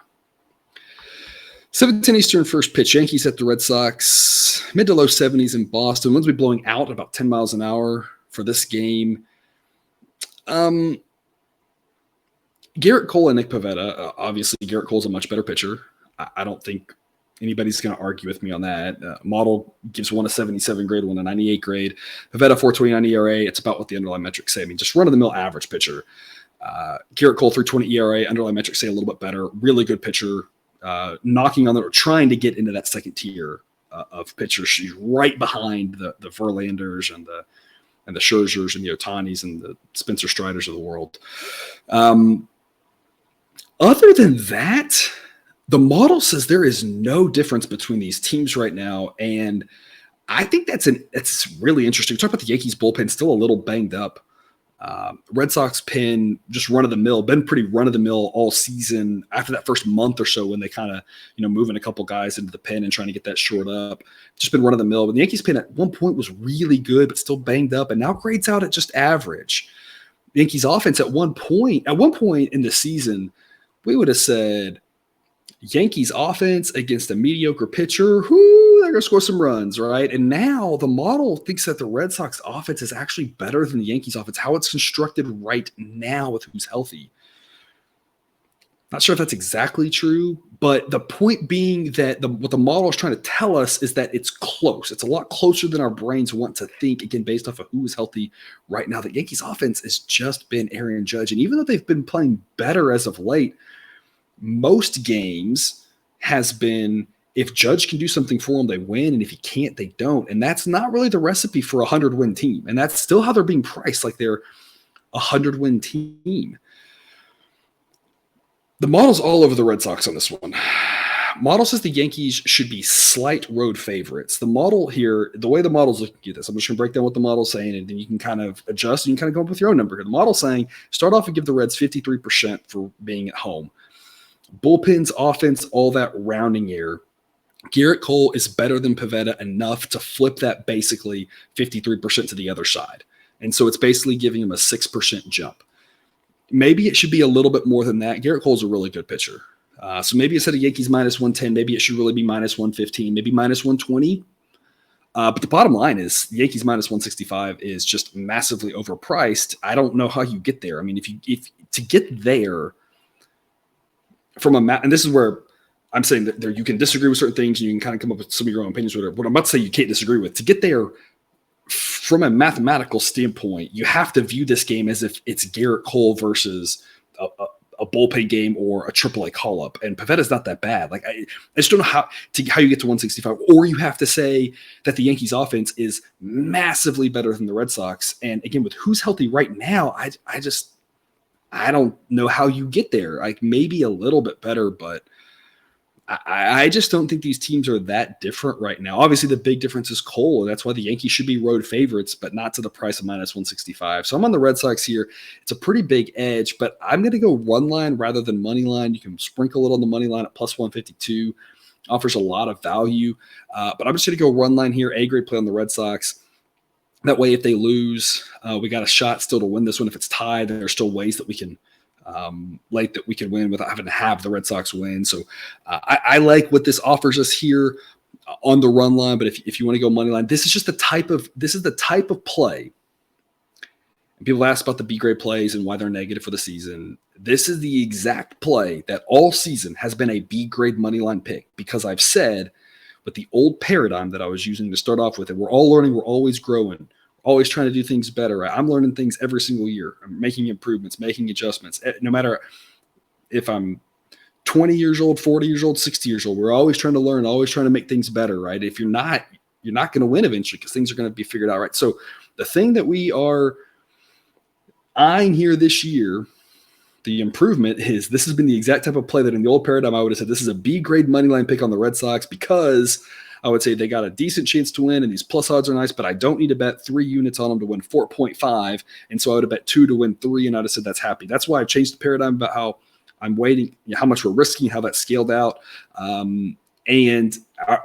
7:10 Eastern, first pitch. Yankees at the Red Sox. Mid to low 70s in Boston. Winds will be blowing out about 10 miles an hour for this game. Garrett Cole and Nick Pivetta. Obviously, Garrett Cole's a much better pitcher. I don't think anybody's going to argue with me on that. Model gives one a 77 grade, one a 98 grade. Pivetta 4.29 ERA. It's about what the underlying metrics say. I mean, just run-of-the-mill average pitcher. Garrett Cole 3.20 ERA. Underlying metrics say a little bit better. Really good pitcher. Knocking on the, trying to get into that second tier of pitchers. She's right behind the Verlanders and the Scherzers and the Otanis and the Spencer Striders of the world. Other than that, the model says there is no difference between these teams right now, and I think that's really interesting. Talk about the Yankees bullpen, still a little banged up. Red Sox pen, just run-of-the-mill, been pretty run-of-the-mill all season after that first month or so when they kind of, moving a couple guys into the pen and trying to get that shored up. Just been run-of-the-mill. But the Yankees pen at one point was really good, but still banged up, and now grades out at just average. The Yankees offense at one point in the season, we would have said Yankees offense against a mediocre pitcher, they're going to score some runs, right? And now the model thinks that the Red Sox offense is actually better than the Yankees offense, how it's constructed right now with who's healthy. Not sure if that's exactly true, but the point being that what the model is trying to tell us is that it's close. It's a lot closer than our brains want to think, again, based off of who is healthy right now. The Yankees offense has just been Aaron Judge. And even though they've been playing better as of late, most games has been if Judge can do something for them, they win, and if he can't, they don't. And that's not really the recipe for a 100-win team. And that's still how they're being priced, like they're a 100-win team. The model's all over the Red Sox on this one. Model says the Yankees should be slight road favorites. The model here, the way the model's looking at this, I'm just going to break down what the model's saying, and then you can kind of adjust, and you can kind of come up with your own number here. The model's saying start off and give the Reds 53% for being at home. Bullpens, offense, all that rounding error. Garrett Cole is better than Pivetta enough to flip that basically 53% to the other side. And so it's basically giving him a 6% jump. Maybe it should be a little bit more than that. Garrett Cole's a really good pitcher. So maybe instead of Yankees minus 110, maybe it should really be minus 115, maybe minus 120. But the bottom line is the Yankees minus 165 is just massively overpriced. I don't know how you get there. I mean, if to get there from and this is where I'm saying that there you can disagree with certain things and you can kind of come up with some of your own opinions or whatever. What I'm about to say you can't disagree with. To get there from a mathematical standpoint, you have to view this game as if it's Garrett Cole versus a bullpen game or a AAA call-up. And Pavetta's not that bad. Like I just don't know how you get to 165. Or you have to say that the Yankees offense is massively better than the Red Sox. And again, with who's healthy right now, I don't know how you get there. Like maybe a little bit better, but I just don't think these teams are that different right now. Obviously, the big difference is Cole, and that's why the Yankees should be road favorites, but not to the price of minus 165. So I'm on the Red Sox here. It's a pretty big edge, but I'm going to go run line rather than money line. You can sprinkle it on the money line at plus 152. Offers a lot of value, but I'm just going to go run line here. A-grade play on the Red Sox. That way, if they lose, we got a shot still to win this one. If it's tied, there's still ways that we can late that we can win without having to have the Red Sox win. So I like what this offers us here on the run line. But if you want to go money line, this is the type of play. And people ask about the B grade plays and why they're negative for the season. This is the exact play that all season has been a B grade money line pick, because I've said with the old paradigm that I was using to start off with, and we're all learning, we're always growing. Always trying to do things better. Right? I'm learning things every single year. I'm making improvements, making adjustments. No matter if I'm 20 years old, 40 years old, 60 years old, we're always trying to learn, always trying to make things better, right? If you're not you're not going to win eventually because things are going to be figured out, right? So the thing that we are eyeing here this year, the improvement is this has been the exact type of play that in the old paradigm I would have said this is a B grade money line pick on the Red Sox because I would say they got a decent chance to win and these plus odds are nice, but I don't need to bet 3 units on them to win 4.5. And so I would have bet 2 to win 3, and I would have said that's happy. That's why I've changed the paradigm about how I'm waiting, how much we're risking, how that's scaled out, and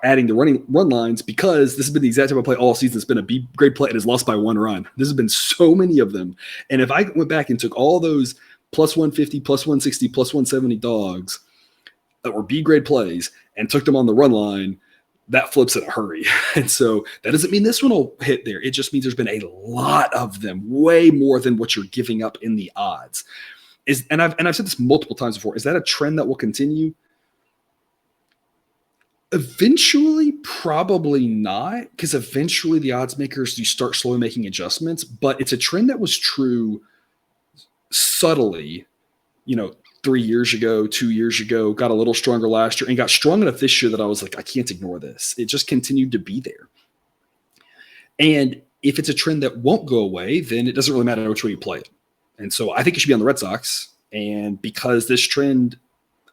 adding the run lines because this has been the exact type of play all season. It's been a B grade play. It has lost by 1 run. This has been so many of them. And if I went back and took all those plus 150, plus 160, plus 170 dogs that were B grade plays and took them on the run line, that flips in a hurry. And so that doesn't mean this one will hit there. It just means there's been a lot of them, way more than what you're giving up in the odds. And I've said this multiple times before. Is that a trend that will continue? Eventually, probably not, because eventually the odds makers, you start slowly making adjustments, but it's a trend that was true subtly, 3 years ago, 2 years ago, got a little stronger last year and got strong enough this year that I was like, I can't ignore this. It just continued to be there. And if it's a trend that won't go away, then it doesn't really matter which way you play it. And so I think it should be on the Red Sox. And because this trend,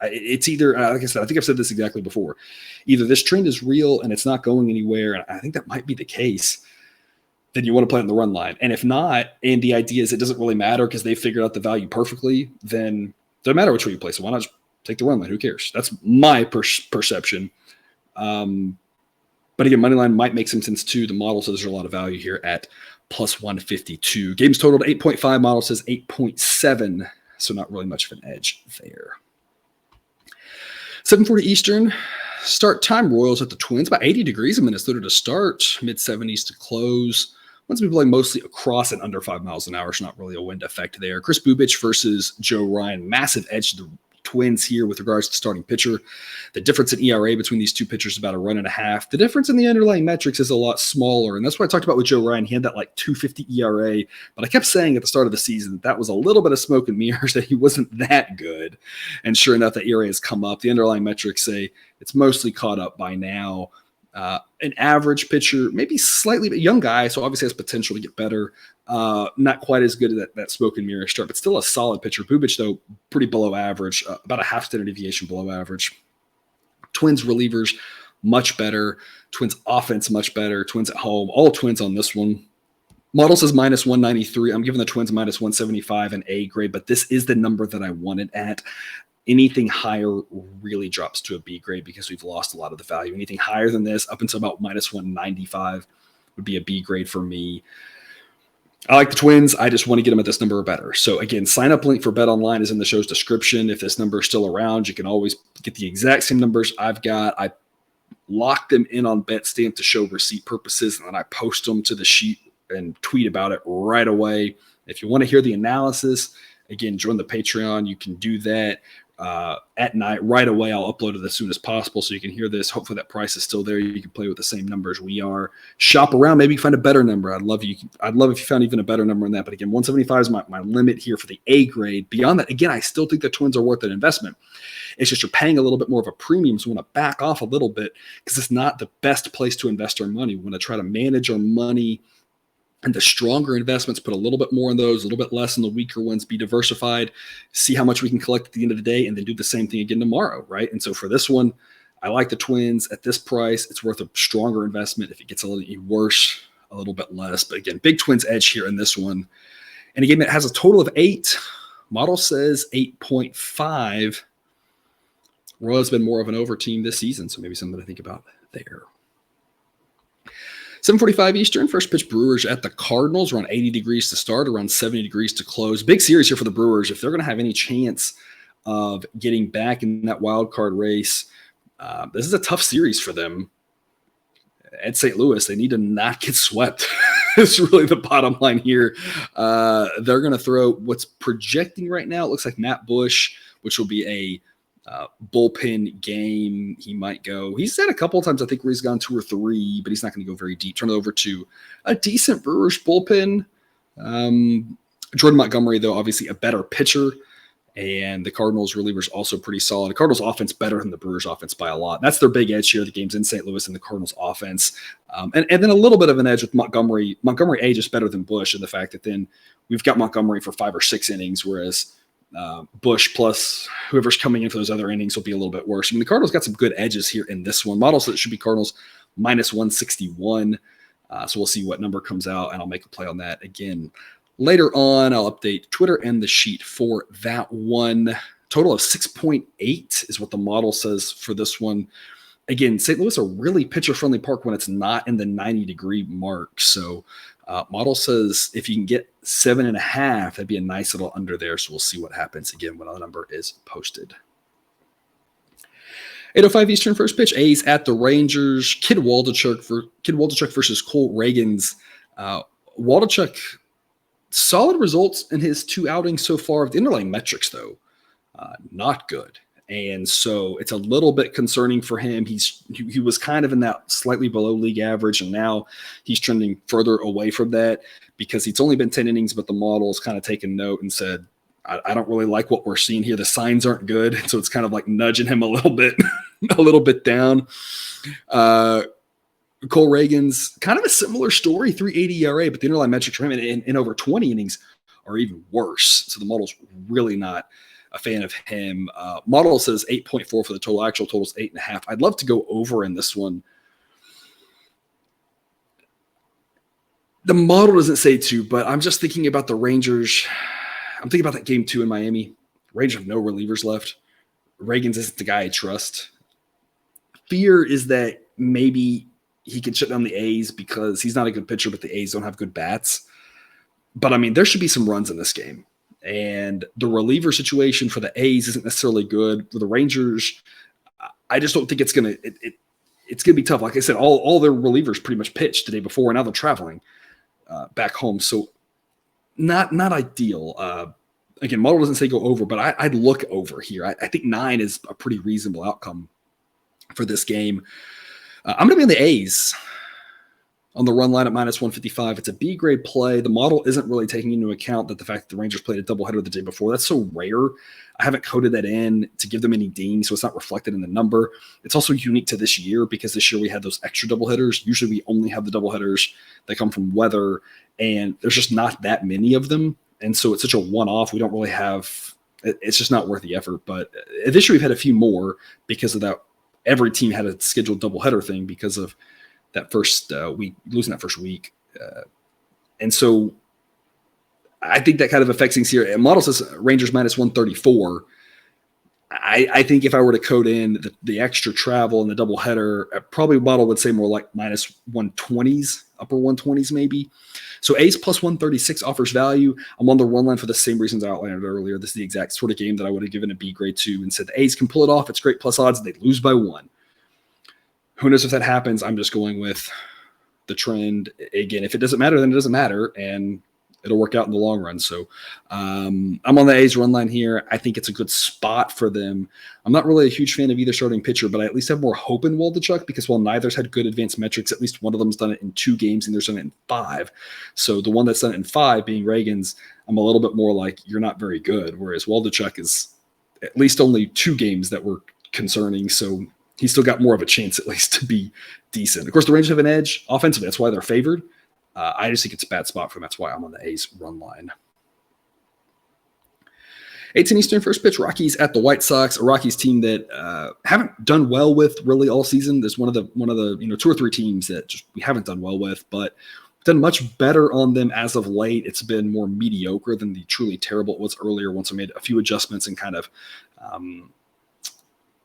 it's either, like I said, I think I've said this exactly before, either this trend is real and it's not going anywhere, and I think that might be the case, then you want to play on the run line. And if not, and the idea is it doesn't really matter because they figured out the value perfectly, then it doesn't matter which way you play. So why not just take the run line? Who cares? That's my perception. But again, money line might make some sense too. The model says there's a lot of value here at plus 152. Games totaled 8.5. Model says 8.7. So not really much of an edge there. 7:40 Eastern. Start time. Royals at the Twins. About 80 degrees in Minnesota to start. Mid-70s to close. One's been playing mostly across and under 5 miles an hour, so not really a wind effect there. Chris Bubich versus Joe Ryan. Massive edge to the Twins here with regards to starting pitcher. The difference in ERA between these two pitchers is about 1.5 runs. The difference in the underlying metrics is a lot smaller, and that's what I talked about with Joe Ryan. He had that like 2.50 ERA, but I kept saying at the start of the season that was a little bit of smoke and mirrors, that he wasn't that good. And sure enough, the ERA has come up. The underlying metrics say it's mostly caught up by now. An average pitcher, maybe slightly, but young guy, so obviously has potential to get better. Not quite as good at that smoke and mirror start, but still a solid pitcher. Bubich, though, pretty below average, about a half standard deviation below average. Twins relievers, much better. Twins offense, much better. Twins at home, all Twins on this one. Model says minus 193. I'm giving the Twins minus 175 and A grade, but this is the number that I wanted at. Anything higher really drops to a B grade because we've lost a lot of the value. Anything higher than this, up until about minus 195, would be a B grade for me. I like the Twins. I just want to get them at this number or better. So again, sign up link for Bet Online is in the show's description. If this number is still around, you can always get the exact same numbers I've got. I lock them in on BetStamp to show receipt purposes, and then I post them to the sheet and tweet about it right away. If you want to hear the analysis, again, join the Patreon. You can do that at night right away. I'll upload it as soon as possible so you can hear this. Hopefully that price is still there. You can play with the same numbers we are. Shop around. Maybe find a better number. I'd love if you found even a better number than that. But again, 175 is my limit here for the A grade. Beyond that, again, I still think the Twins are worth an investment. It's just you're paying a little bit more of a premium, so we want to back off a little bit because it's not the best place to invest our money. We want to try to manage our money, and the stronger investments, put a little bit more in those, a little bit less in the weaker ones, be diversified, see how much we can collect at the end of the day, and then do the same thing again tomorrow, right? And so for this one, I like the Twins at this price. It's worth a stronger investment. If it gets a little worse, a little bit less. But again, big Twins edge here in this one. And again, it has a total of 8. Model says 8.5. Royals has been more of an over team this season, so maybe something to think about there. 7:45 Eastern, first pitch Brewers at the Cardinals. Around 80 degrees to start, around 70 degrees to close. Big series here for the Brewers. If they're going to have any chance of getting back in that wild card race, this is a tough series for them. At St. Louis, they need to not get swept. It's really the bottom line here. They're going to throw what's projecting right now. It looks like Matt Bush, which will be a bullpen game. He might go. He's had a couple of times, I think, where he's gone 2 or 3, but he's not going to go very deep. Turn it over to a decent Brewers bullpen. Jordan Montgomery, though, obviously a better pitcher. And the Cardinals relievers also pretty solid. The Cardinals offense better than the Brewers offense by a lot. That's their big edge here. The game's in St. Louis and the Cardinals offense. And then a little bit of an edge with Montgomery. Montgomery A just better than Bush in the fact that then we've got Montgomery for 5 or 6 innings, whereas Bush plus whoever's coming in for those other innings will be a little bit worse. I mean, the Cardinals got some good edges here in this one. Model says it should be Cardinals minus 161. So we'll see what number comes out, and I'll make a play on that again. Later on, I'll update Twitter and the sheet for that one. Total of 6.8 is what the model says for this one. Again, St. Louis a really pitcher-friendly park when it's not in the 90-degree mark. So model says if you can get 7.5, that'd be a nice little under there. So we'll see what happens again when the number is posted. 8:05 Eastern first pitch. A's at the Rangers. Kid Waldichuk versus Cole Reagans. Waldichuk, solid results in his 2 outings so far. The underlying metrics, though, not good. And so it's a little bit concerning for him. He was kind of in that slightly below league average, and now he's trending further away from that because it's only been 10 innings, but the model has kind of taken note and said, I don't really like what we're seeing here. The signs aren't good. So it's kind of like nudging him a little bit down. Cole Reagans, kind of a similar story, 3.80 ERA, but the underlying metrics for him in over 20 innings are even worse. So the model's really not a fan of him. Model says 8.4 for the total. Actual total is 8.5. I'd love to go over in this one. The model doesn't say to, but I'm just thinking about the Rangers. I'm thinking about that game 2 in Miami. Rangers have no relievers left. Reagans isn't the guy I trust. Fear is that maybe he can shut down the A's because he's not a good pitcher, but the A's don't have good bats. But, I mean, there should be some runs in this game. And the reliever situation for the A's isn't necessarily good. For the Rangers, I just don't think it's going to it's going to be tough. Like I said, all their relievers pretty much pitched the day before, and now they're traveling back home. So not ideal. Again, model doesn't say go over, but I'd look over here. I think 9 is a pretty reasonable outcome for this game. I'm going to be on the A's on the run line at minus 155. It's a B-grade play. The model isn't really taking into account that the fact that the Rangers played a doubleheader the day before. That's so rare. I haven't coded that in to give them any ding, so it's not reflected in the number. It's also unique to this year because this year we had those extra doubleheaders. Usually we only have the doubleheaders that come from weather, and there's just not that many of them. And so it's such a one-off. We don't really have – it's just not worth the effort. But this year we've had a few more because of that. Every team had a scheduled doubleheader thing because of that first week, losing that first week. And so I think that kind of affects things here. And model says Rangers minus 134. I think if I were to code in the extra travel and the doubleheader, probably model would say more like minus 120s, upper 120s maybe. So A's plus 136 offers value. I'm on the run line for the same reasons I outlined earlier. This is the exact sort of game that I would have given a B grade to and said the A's can pull it off. It's great plus odds. They lose by 1. Who knows if that happens? I'm just going with the trend. Again, if it doesn't matter, then it doesn't matter, and it'll work out in the long run. So I'm on the A's run line here. I think it's a good spot for them. I'm not really a huge fan of either starting pitcher, but I at least have more hope in Waldichuk because while neither's had good advanced metrics, at least one of them's done it in 2 games and there's done it in 5. So the one that's done it in 5, being Reagans, I'm a little bit more like, you're not very good, whereas Waldichuk is at least only 2 games that were concerning. So he's still got more of a chance at least to be decent. Of course, the Rangers have an edge offensively. That's why they're favored. I just think it's a bad spot for them. That's why I'm on the A's run line. 18 Eastern first pitch. Rockies at the White Sox, a Rockies team that haven't done well with really all season. There's one of the 2 or 3 teams that just we haven't done well with, but we've done much better on them as of late. It's been more mediocre than the truly terrible it was earlier once I made a few adjustments and kind of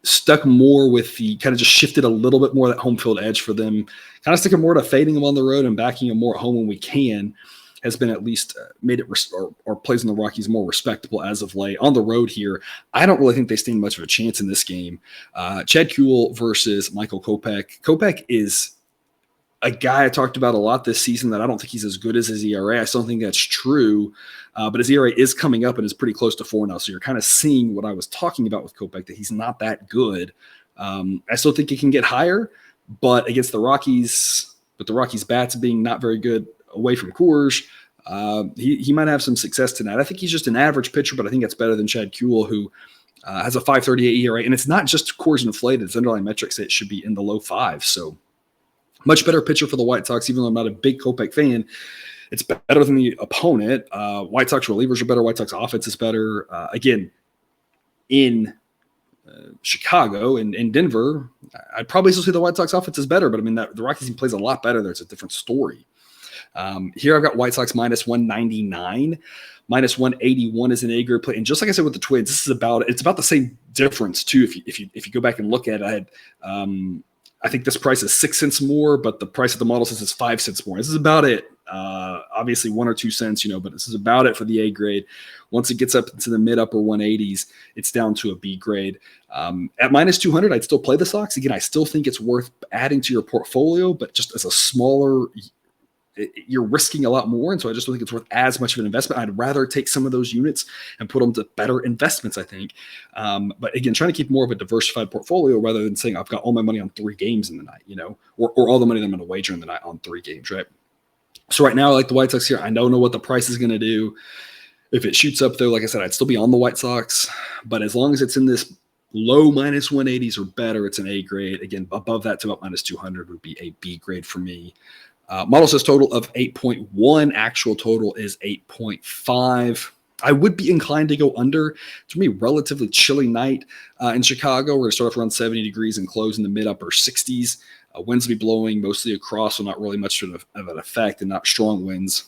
stuck more with the kind of just shifted a little bit more of that home field edge for them, kind of sticking more to fading them on the road and backing them more at home when we can has been at least made it or plays in the Rockies more respectable as of late. On the road here, I don't really think they stand much of a chance in this game. Chad Kuhl versus Michael Kopech. Kopech is a guy I talked about a lot this season that I don't think he's as good as his ERA. I still think that's true, but his ERA is coming up and is pretty close to 4 now. So you're kind of seeing what I was talking about with Kopech, that he's not that good. I still think he can get higher, but against the Rockies, with the Rockies bats being not very good away from Coors, He might have some success tonight. I think he's just an average pitcher, but I think that's better than Chad Kuhl, who has a 5.38 ERA. And it's not just Coors inflated. Its underlying metrics say it should be in the low fives. So much better pitcher for the White Sox, even though I'm not a big Kopech fan. It's better than the opponent. White Sox relievers are better. White Sox offense is better. Again, in Chicago and in Denver, I'd probably still say the White Sox offense is better, but I mean, the Rockies team plays a lot better there. It's a different story. Here I've got White Sox minus 199, minus 181 is an A grade play. And just like I said with the Twins, it's about the same difference too. If you go back and look at it, I think this price is 6 cents more, but the price of the model says it's 5 cents more. This is about it. Obviously 1 or 2 cents, but this is about it for the A grade. Once it gets up into the mid upper 180s, it's down to a B grade. At minus 200, I'd still play the Sox. Again, I still think it's worth adding to your portfolio, but just as a smaller, you're risking a lot more. And so I just don't think it's worth as much of an investment. I'd rather take some of those units and put them to better investments, I think. But again, trying to keep more of a diversified portfolio rather than saying I've got all my money on 3 games in the night, or all the money that I'm going to wager in the night on 3 games, right? So right now, I like the White Sox here. I don't know what the price is going to do. If it shoots up, though, like I said, I'd still be on the White Sox. But as long as it's in this low minus 180s or better, it's an A grade. Again, above that to about minus 200 would be a B grade for me. Model says total of 8.1. Actual total is 8.5. I would be inclined to go under. It's going to be a relatively chilly night in Chicago. We're going to start off around 70 degrees and close in the mid-upper 60s. Winds will be blowing mostly across, so not really much of an effect and not strong winds.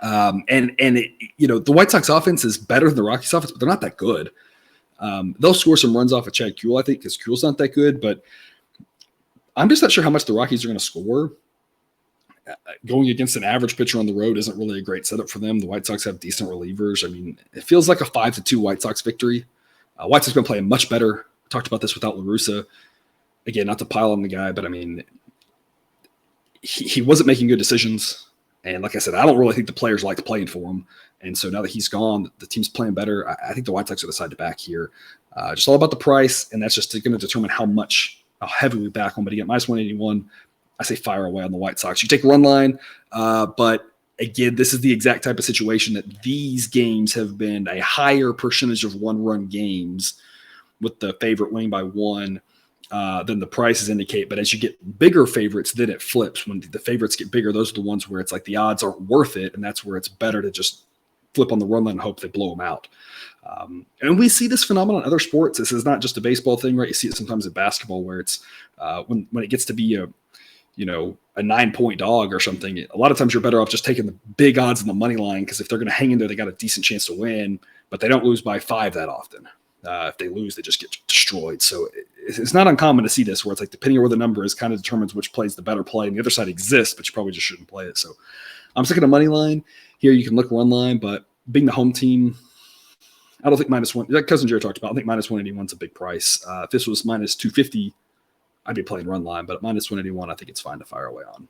The White Sox offense is better than the Rockies offense, but they're not that good. They'll score some runs off of Chad Kuhl, I think, because Kuhl's not that good, but I'm just not sure how much the Rockies are going to score. Going against an average pitcher on the road isn't really a great setup for them. The White Sox have decent relievers. I mean, it feels like a 5-2 White Sox victory. White Sox been playing much better. We talked about this without La Russa. Again, not to pile on the guy, but I mean, he wasn't making good decisions. And like I said, I don't really think the players liked playing for him. And so now that he's gone, the team's playing better. I think the White Sox are the side to back here. Just all about the price, and that's just going to determine how heavy we back on. But again, minus 181, I say fire away on the White Sox. You take run line, but again, this is the exact type of situation that these games have been a higher percentage of one-run games with the favorite winning by 1 than the prices indicate. But as you get bigger favorites, then it flips. When the favorites get bigger, those are the ones where it's like the odds aren't worth it, and that's where it's better to just flip on the run line and hope they blow them out. And we see this phenomenon in other sports. This is not just a baseball thing, right? You see it sometimes in basketball where it's when it gets to be a 9-point dog or something, a lot of times you're better off just taking the big odds on the money line, because if they're going to hang in there, they got a decent chance to win, but they don't lose by 5 that often. If they lose, they just get destroyed. So it's not uncommon to see this where it's like, depending on where the number is, kind of determines which play is the better play. And the other side exists, but you probably just shouldn't play it. So I'm sticking to money line here. You can look run line, but being the home team, I don't think minus 1, like Cousin Jerry talked about, I think minus 181 is a big price. If this was minus 250, I'd be playing run line, but at minus 181, I think it's fine to fire away on.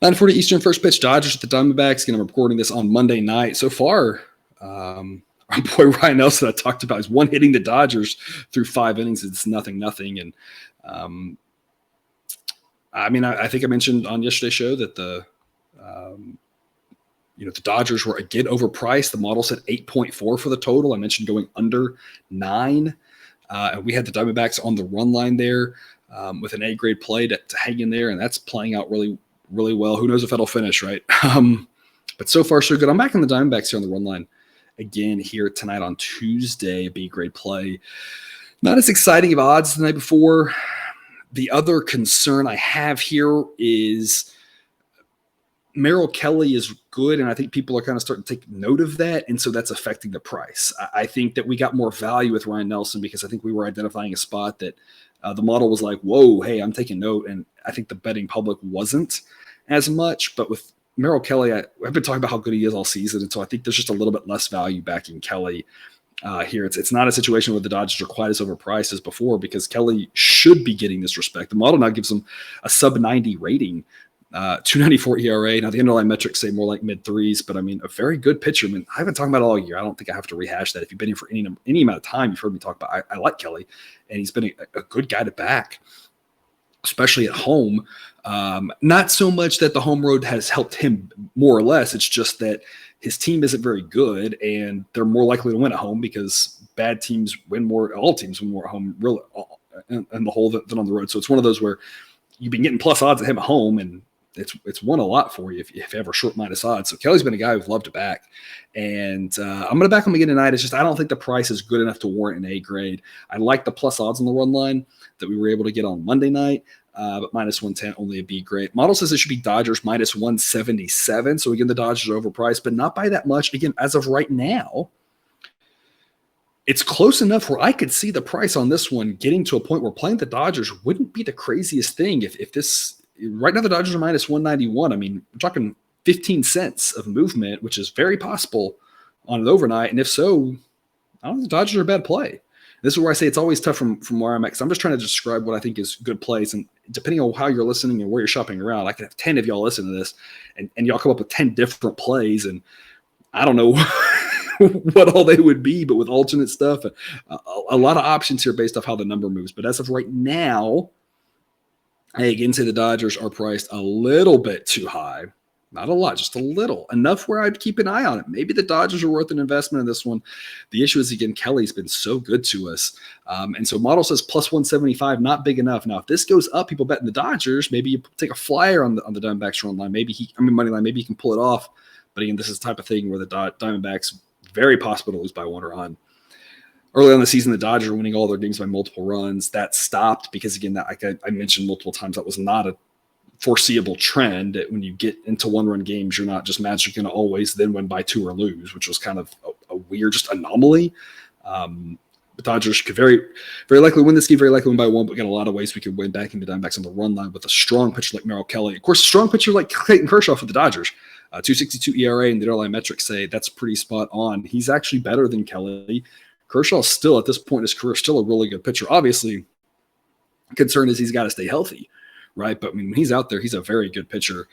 9:40 Eastern, first pitch, Dodgers at the Diamondbacks. Again, I'm recording this on Monday night. So far, our boy Ryan Nelson, I talked about, is one-hitting the Dodgers through 5 innings. It's 0-0. And I think I mentioned on yesterday's show that the Dodgers were again overpriced. The model said 8.4 for the total. I mentioned going under 9. And we had the Diamondbacks on the run line there with an A-grade play to hang in there, and that's playing out really, really well. Who knows if that'll finish, right? But so far, so good. I'm back in the Diamondbacks here on the run line again here tonight on Tuesday, B-grade play. Not as exciting of odds as the night before. The other concern I have here is Merrill Kelly is good, and I think people are kind of starting to take note of that, and so that's affecting the price. I think that we got more value with Ryan Nelson because I think we were identifying a spot that the model was like, whoa, hey, I'm taking note, and I think the betting public wasn't as much. But with Merrill Kelly, I've been talking about how good he is all season, and so I think there's just a little bit less value backing Kelly here. It's not a situation where the Dodgers are quite as overpriced as before because Kelly should be getting this respect. The model now gives him a sub-90 rating. 2.94 ERA. Now the underlying metrics say more like mid 3s, but I mean, a very good pitcher. I mean, I've been talking about it all year. I don't think I have to rehash that. If you've been here for any amount of time, you've heard me talk about. I like Kelly, and he's been a good guy to back. especially at home. Not so much that the home road has helped him more or less. It's just that his team isn't very good, and they're more likely to win at home because bad teams win more. All teams win more at home, really, in the whole than on the road. So it's one of those where you've been getting plus odds at him at home, and it's won a lot for you if you have a short minus odds. So Kelly's been a guy who've loved to back, and I'm going to back him again tonight. It's just I don't think the price is good enough to warrant an A grade. I like the plus odds on the run line that we were able to get on Monday night, but minus 110, only a B grade. Model says it should be Dodgers minus 177. So again, the Dodgers are overpriced, but not by that much. Again, as of right now, it's close enough where I could see the price on this one getting to a point where playing the Dodgers wouldn't be the craziest thing. If this right now, the Dodgers are minus 191. I mean, we're talking 15 cents of movement, which is very possible on an overnight. And if so, I don't think the Dodgers are a bad play. This is where I say it's always tough from where I'm at. So I'm just trying to describe what I think is good plays. And depending on how you're listening and where you're shopping around, I could have 10 of y'all listen to this and y'all come up with 10 different plays. And I don't know what all they would be, but with alternate stuff, a lot of options here based off how the number moves. But as of right now, I again say the Dodgers are priced a little bit too high. Not a lot, just a little. Enough where I'd keep an eye on it. Maybe the Dodgers are worth an investment in this one. The issue is, again, Kelly's been so good to us. And so model says plus 175, not big enough. Now, if this goes up, people bet in the Dodgers. Maybe you take a flyer on the Diamondbacks run line. Money line. Maybe you can pull it off. But again, this is the type of thing where the Diamondbacks very possible to lose by one run. Early on in the season, the Dodgers were winning all their games by multiple runs. That stopped because, again, like I mentioned multiple times, that was not a foreseeable trend. When you get into one-run games, you're not just magically going to always then win by two or lose, which was kind of a weird just anomaly. The Dodgers could very, very likely win this game, very likely win by one, but we got a lot of ways we could win back into Diamondbacks on the run line with a strong pitcher like Merrill Kelly. Of course, a strong pitcher like Clayton Kershaw for the Dodgers. 2.62 ERA, and the underlying metrics say that's pretty spot on. He's actually better than Kelly. Kershaw still, at this point in his career, still a really good pitcher. Obviously, concern is he's got to stay healthy, right? But I mean, when he's out there, he's a very good pitcher.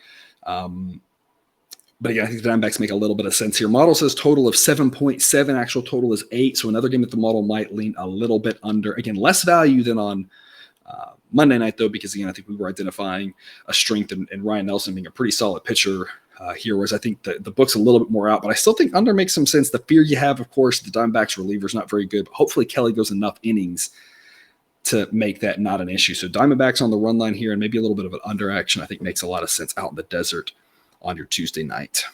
But again, I think the Diamondbacks make a little bit of sense here. Model says total of 7.7. Actual total is 8. So another game that the model might lean a little bit under. Again, less value than on Monday night, though, because, again, I think we were identifying a strength in Ryan Nelson being a pretty solid pitcher here, whereas I think the book's a little bit more out. But I still think under makes some sense. The fear you have, of course, the Diamondbacks reliever is not very good. But hopefully Kelly goes enough innings to make that not an issue. So Diamondbacks on the run line here and maybe a little bit of an under action I think makes a lot of sense out in the desert on your Tuesday night.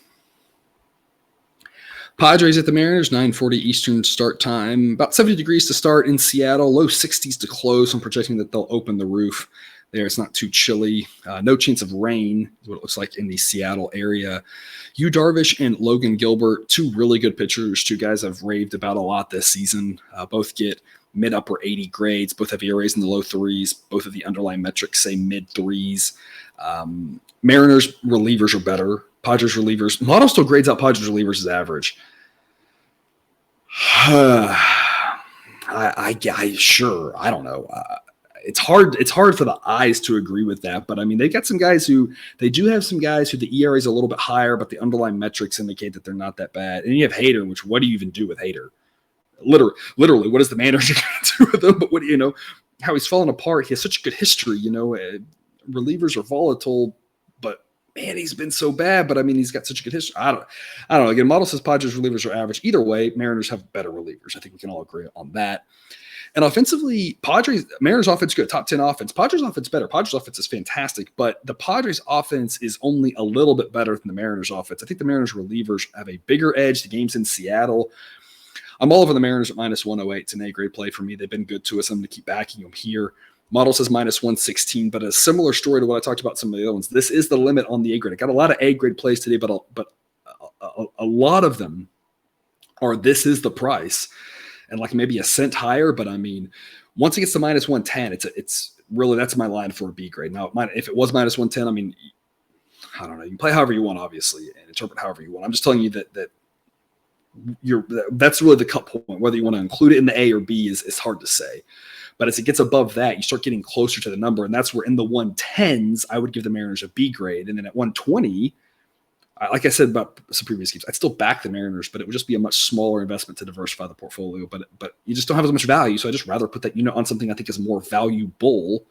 Padres at the Mariners, 9:40 Eastern start time. About 70 degrees to start in Seattle, low 60s to close. I'm projecting that they'll open the roof there. It's not too chilly. No chance of rain is what it looks like in the Seattle area. Yu Darvish and Logan Gilbert, two really good pitchers, two guys I've raved about a lot this season. Both get mid-upper 80 grades. Both have ERAs in the low threes. Both of the underlying metrics say mid-threes. Mariners relievers are better. Padres relievers. Model still grades out Padres relievers as average. Sure. I don't know. It's hard for the eyes to agree with that, but I mean, they got some guys who the ERA is a little bit higher, but the underlying metrics indicate that they're not that bad. And you have Hader, which what do you even do with Hader? Literally, what is the manager going to do with him? But what how he's fallen apart. He has such a good history. Relievers are volatile, but man, he's been so bad. But I mean, he's got such a good history. I don't know. Again, model says Padres relievers are average. Either way, Mariners have better relievers. I think we can all agree on that. And offensively, Mariners offense good, top 10 offense. Padres offense better. Padres offense is fantastic, but the Padres offense is only a little bit better than the Mariners offense. I think the Mariners relievers have a bigger edge. The game's in Seattle. I'm all over the Mariners at minus 108. It's an A-grade play for me. They've been good to us. I'm going to keep backing them here. Model says minus 116, but a similar story to what I talked about some of the other ones. This is the limit on the A-grade. I got a lot of A-grade plays today, but a lot of them are this is the price. And like maybe a cent higher, but I mean, once it gets to minus 110, it's really, that's my line for a B grade. Now, if it was minus 110, I mean, I don't know. You can play however you want, obviously, and interpret however you want. I'm just telling you that's really the cut point. Whether you want to include it in the A or B is hard to say. But as it gets above that, you start getting closer to the number, and that's where in the 110s, I would give the Mariners a B grade. And then at 120, like I said about some previous games, I'd still back the Mariners, but it would just be a much smaller investment to diversify the portfolio. But you just don't have as much value, so I just rather put that unit on something I think is more valuable.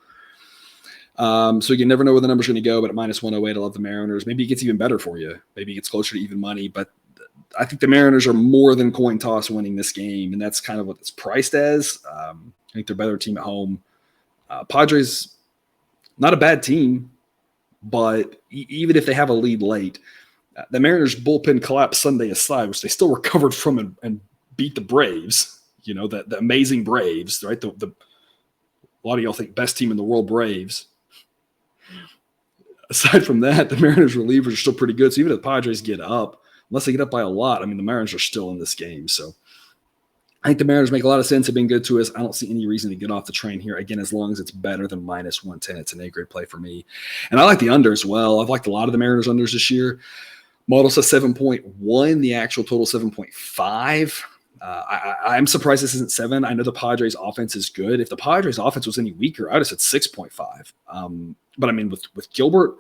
So you never know where the number's going to go, but at minus 108, I love the Mariners. Maybe it gets even better for you. Maybe it gets closer to even money, but I think the Mariners are more than coin toss winning this game, and that's kind of what it's priced as. I think they're a better team at home. Padres, not a bad team, but even if they have a lead late, the Mariners bullpen collapse Sunday aside, which they still recovered from and beat the Braves, the amazing Braves, right? A lot of y'all think best team in the world, Braves. Aside from that, the Mariners relievers are still pretty good. So even if the Padres get up, unless they get up by a lot, I mean, the Mariners are still in this game. So I think the Mariners make a lot of sense. Have been good to us. I don't see any reason to get off the train here. Again, as long as it's better than minus 110, it's an A-grade play for me. And I like the under as well. I've liked a lot of the Mariners unders this year. Model says 7.1. The actual total 7.5. I'm surprised this isn't 7. I know the Padres offense is good. If the Padres offense was any weaker, I would have said 6.5. But I mean, with Gilbert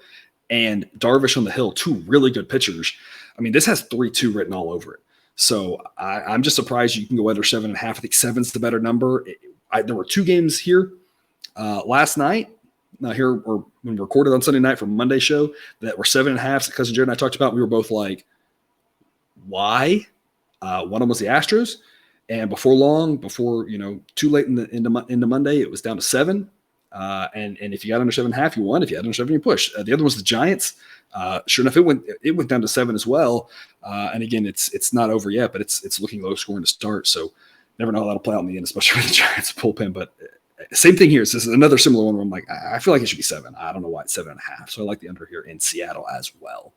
and Darvish on the hill, two really good pitchers, I mean, this has 3-2 written all over it. So I'm just surprised you can go under 7.5. I think 7's the better number. There were 2 games here last night. Here, or when we recorded on Sunday night for Monday show, that were 7.5. So Cousin Jared and I talked about. We were both like, why? One of them was the Astros, and before too late into Monday, it was down to 7. And if you got under 7.5, you won. If you had under 7, you push. The other was the Giants. Sure enough, it went down to 7 as well. And again, it's not over yet, but it's looking low scoring to start. So never know how that'll play out in the end, especially with the Giants bullpen. But same thing here. This is another similar one where I'm like, I feel like it should be 7. I don't know why it's 7.5. So I like the under here in Seattle as well.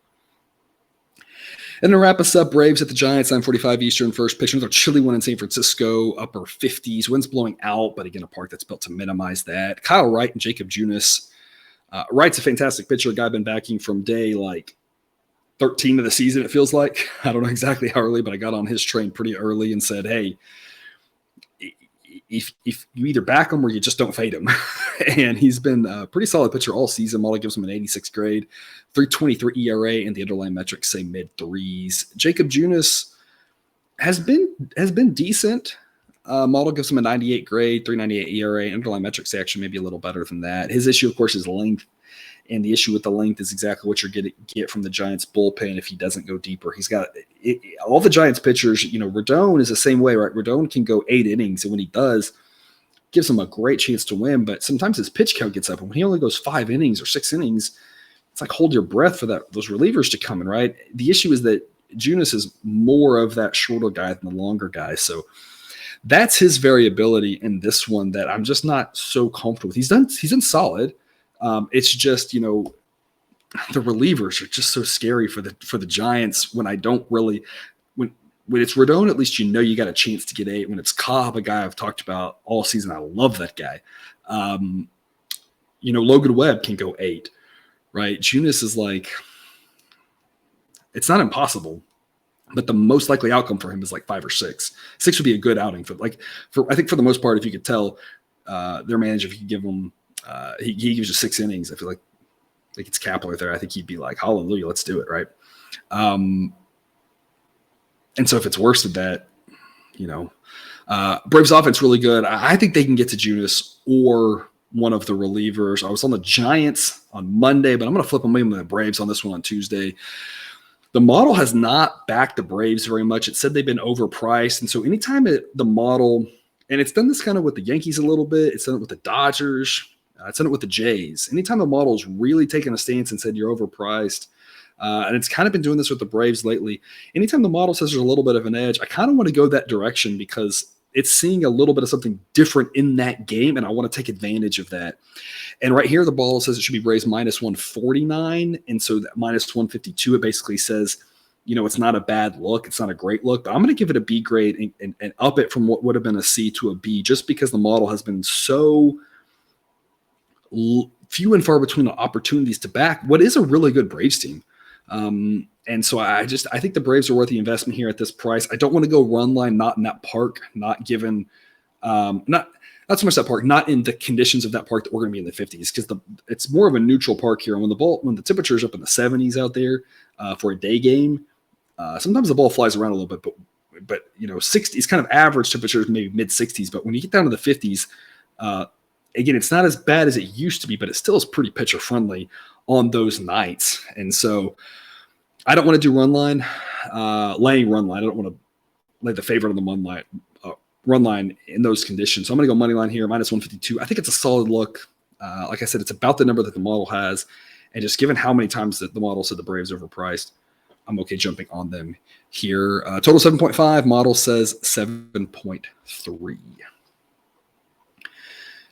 And to wrap us up, Braves at the Giants, 9:45 Eastern, first pitch. Another chilly one in San Francisco, upper 50s. Wind's blowing out, but again, a park that's built to minimize that. Kyle Wright and Jacob Junis. Wright's a fantastic pitcher, a guy I've been backing from day 13 of the season, it feels like. I don't know exactly how early, but I got on his train pretty early and said, hey, if you either back him or you just don't fade him. And he's been a pretty solid pitcher all season. Model gives him an 86 grade, 3.23 ERA, and the underlying metrics say mid-3s. Jacob Junis has been decent. Model gives him a 98 grade, 3.98 ERA. Underlying metrics say actually maybe a little better than that. His issue, of course, is length. And the issue with the length is exactly what you're going to get from the Giants bullpen if he doesn't go deeper. He's got all the Giants pitchers. Rodon is the same way, right? Rodon can go 8 innings, and when he does, gives him a great chance to win. But sometimes his pitch count gets up, and when he only goes 5 innings or 6 innings, it's like hold your breath for those relievers to come in, right? The issue is that Junis is more of that shorter guy than the longer guy, so that's his variability in this one that I'm just not so comfortable with. He's done solid. It's just, the relievers are just so scary for the Giants when I don't really when it's Rodon, at least you got a chance to get 8. When it's Cobb, a guy I've talked about all season, I love that guy. Logan Webb can go 8, right? Junis is it's not impossible, but the most likely outcome for him is 5 or 6. 6 would be a good outing I think for the most part, if you could tell their manager, if you could give him, he gives you 6 innings. I feel like it's Kapler there. I think he'd be like, hallelujah, let's do it, right? And so if it's worse than that, Braves offense really good. I think they can get to Junis or one of the relievers. I was on the Giants on Monday, but I'm going to flip them in with the Braves on this one on Tuesday. The model has not backed the Braves very much. It said they've been overpriced. And so anytime the model, and it's done this kind of with the Yankees a little bit, it's done it with the Dodgers, it's done it with the Jays. Anytime the model's really taken a stance and said you're overpriced, and it's kind of been doing this with the Braves lately. Anytime the model says there's a little bit of an edge, I kind of want to go that direction because it's seeing a little bit of something different in that game, and I want to take advantage of that. And right here, the ball says it should be Braves minus 149, and so that minus 152, it basically says, it's not a bad look. It's not a great look, but I'm going to give it a B grade and up it from what would have been a C to a B just because the model has been so few and far between the opportunities to back what is a really good Braves team. And so I think the Braves are worth the investment here at this price. I don't want to go run line, not in that park, not given, not so much that park, not in the conditions of that park that we're going to be in the 50s, because it's more of a neutral park here. And when the temperature is up in the 70s out there for a day game, sometimes the ball flies around a little bit, but 60s kind of average temperatures, maybe mid 60s. But when you get down to the 50s, again, it's not as bad as it used to be, but it still is pretty pitcher friendly on those nights. And so I don't want to do laying run line. I don't want to lay the favorite on the run line in those conditions. So I'm going to go money line here, minus 152. I think it's a solid look. Like I said, it's about the number that the model has. And just given how many times that the model said the Braves overpriced, I'm okay jumping on them here. Total 7.5. Model says 7.3.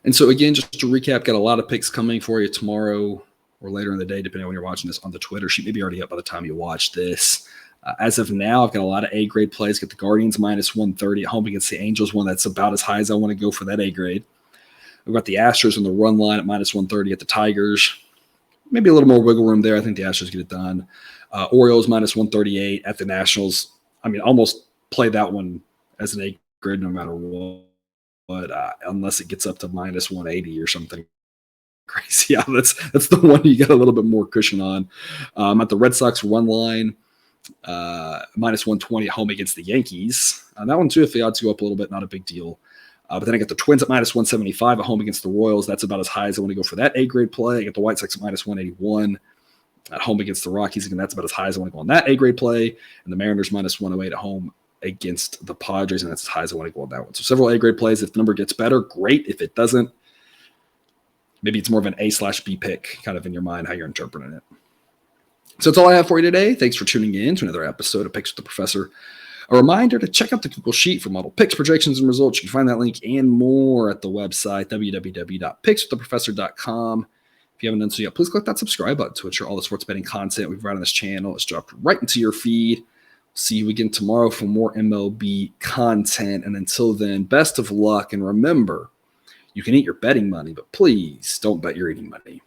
And so, again, just to recap, got a lot of picks coming for you tomorrow or later in the day, depending on when you're watching this on the Twitter sheet. Maybe already up by the time you watch this. As of now, I've got a lot of A-grade plays. Got the Guardians minus 130 at home against the Angels, one that's about as high as I want to go for that A-grade. I've got the Astros on the run line at minus 130 at the Tigers. Maybe a little more wiggle room there. I think the Astros get it done. Orioles minus 138 at the Nationals. I mean, almost play that one as an A-grade no matter what. But unless it gets up to minus 180 or something crazy. Yeah, that's the one you got a little bit more cushion on. At the Red Sox run line, minus 120 at home against the Yankees. That one, too, if the odds go up a little bit, not a big deal. But then I got the Twins at minus 175 at home against the Royals. That's about as high as I want to go for that A-grade play. I got the White Sox at minus 181 at home against the Rockies. Again, that's about as high as I want to go on that A-grade play. And the Mariners minus 108 at home against the Padres, and that's as high as I want to go on that one. So several A-grade plays. If the number gets better, great. If it doesn't, maybe it's more of an A/B pick kind of in your mind how you're interpreting it. So that's all I have for you today. Thanks for tuning in to another episode of Picks with the Professor. A reminder to check out the Google Sheet for model picks, projections, and results. You can find that link and more at the website, www.pickswiththeprofessor.com. If you haven't done so yet, please click that subscribe button to ensure all the sports betting content we've run on this channel is dropped right into your feed. See you again tomorrow for more MLB content. And until then, best of luck. And remember, you can eat your betting money, but please don't bet your eating money.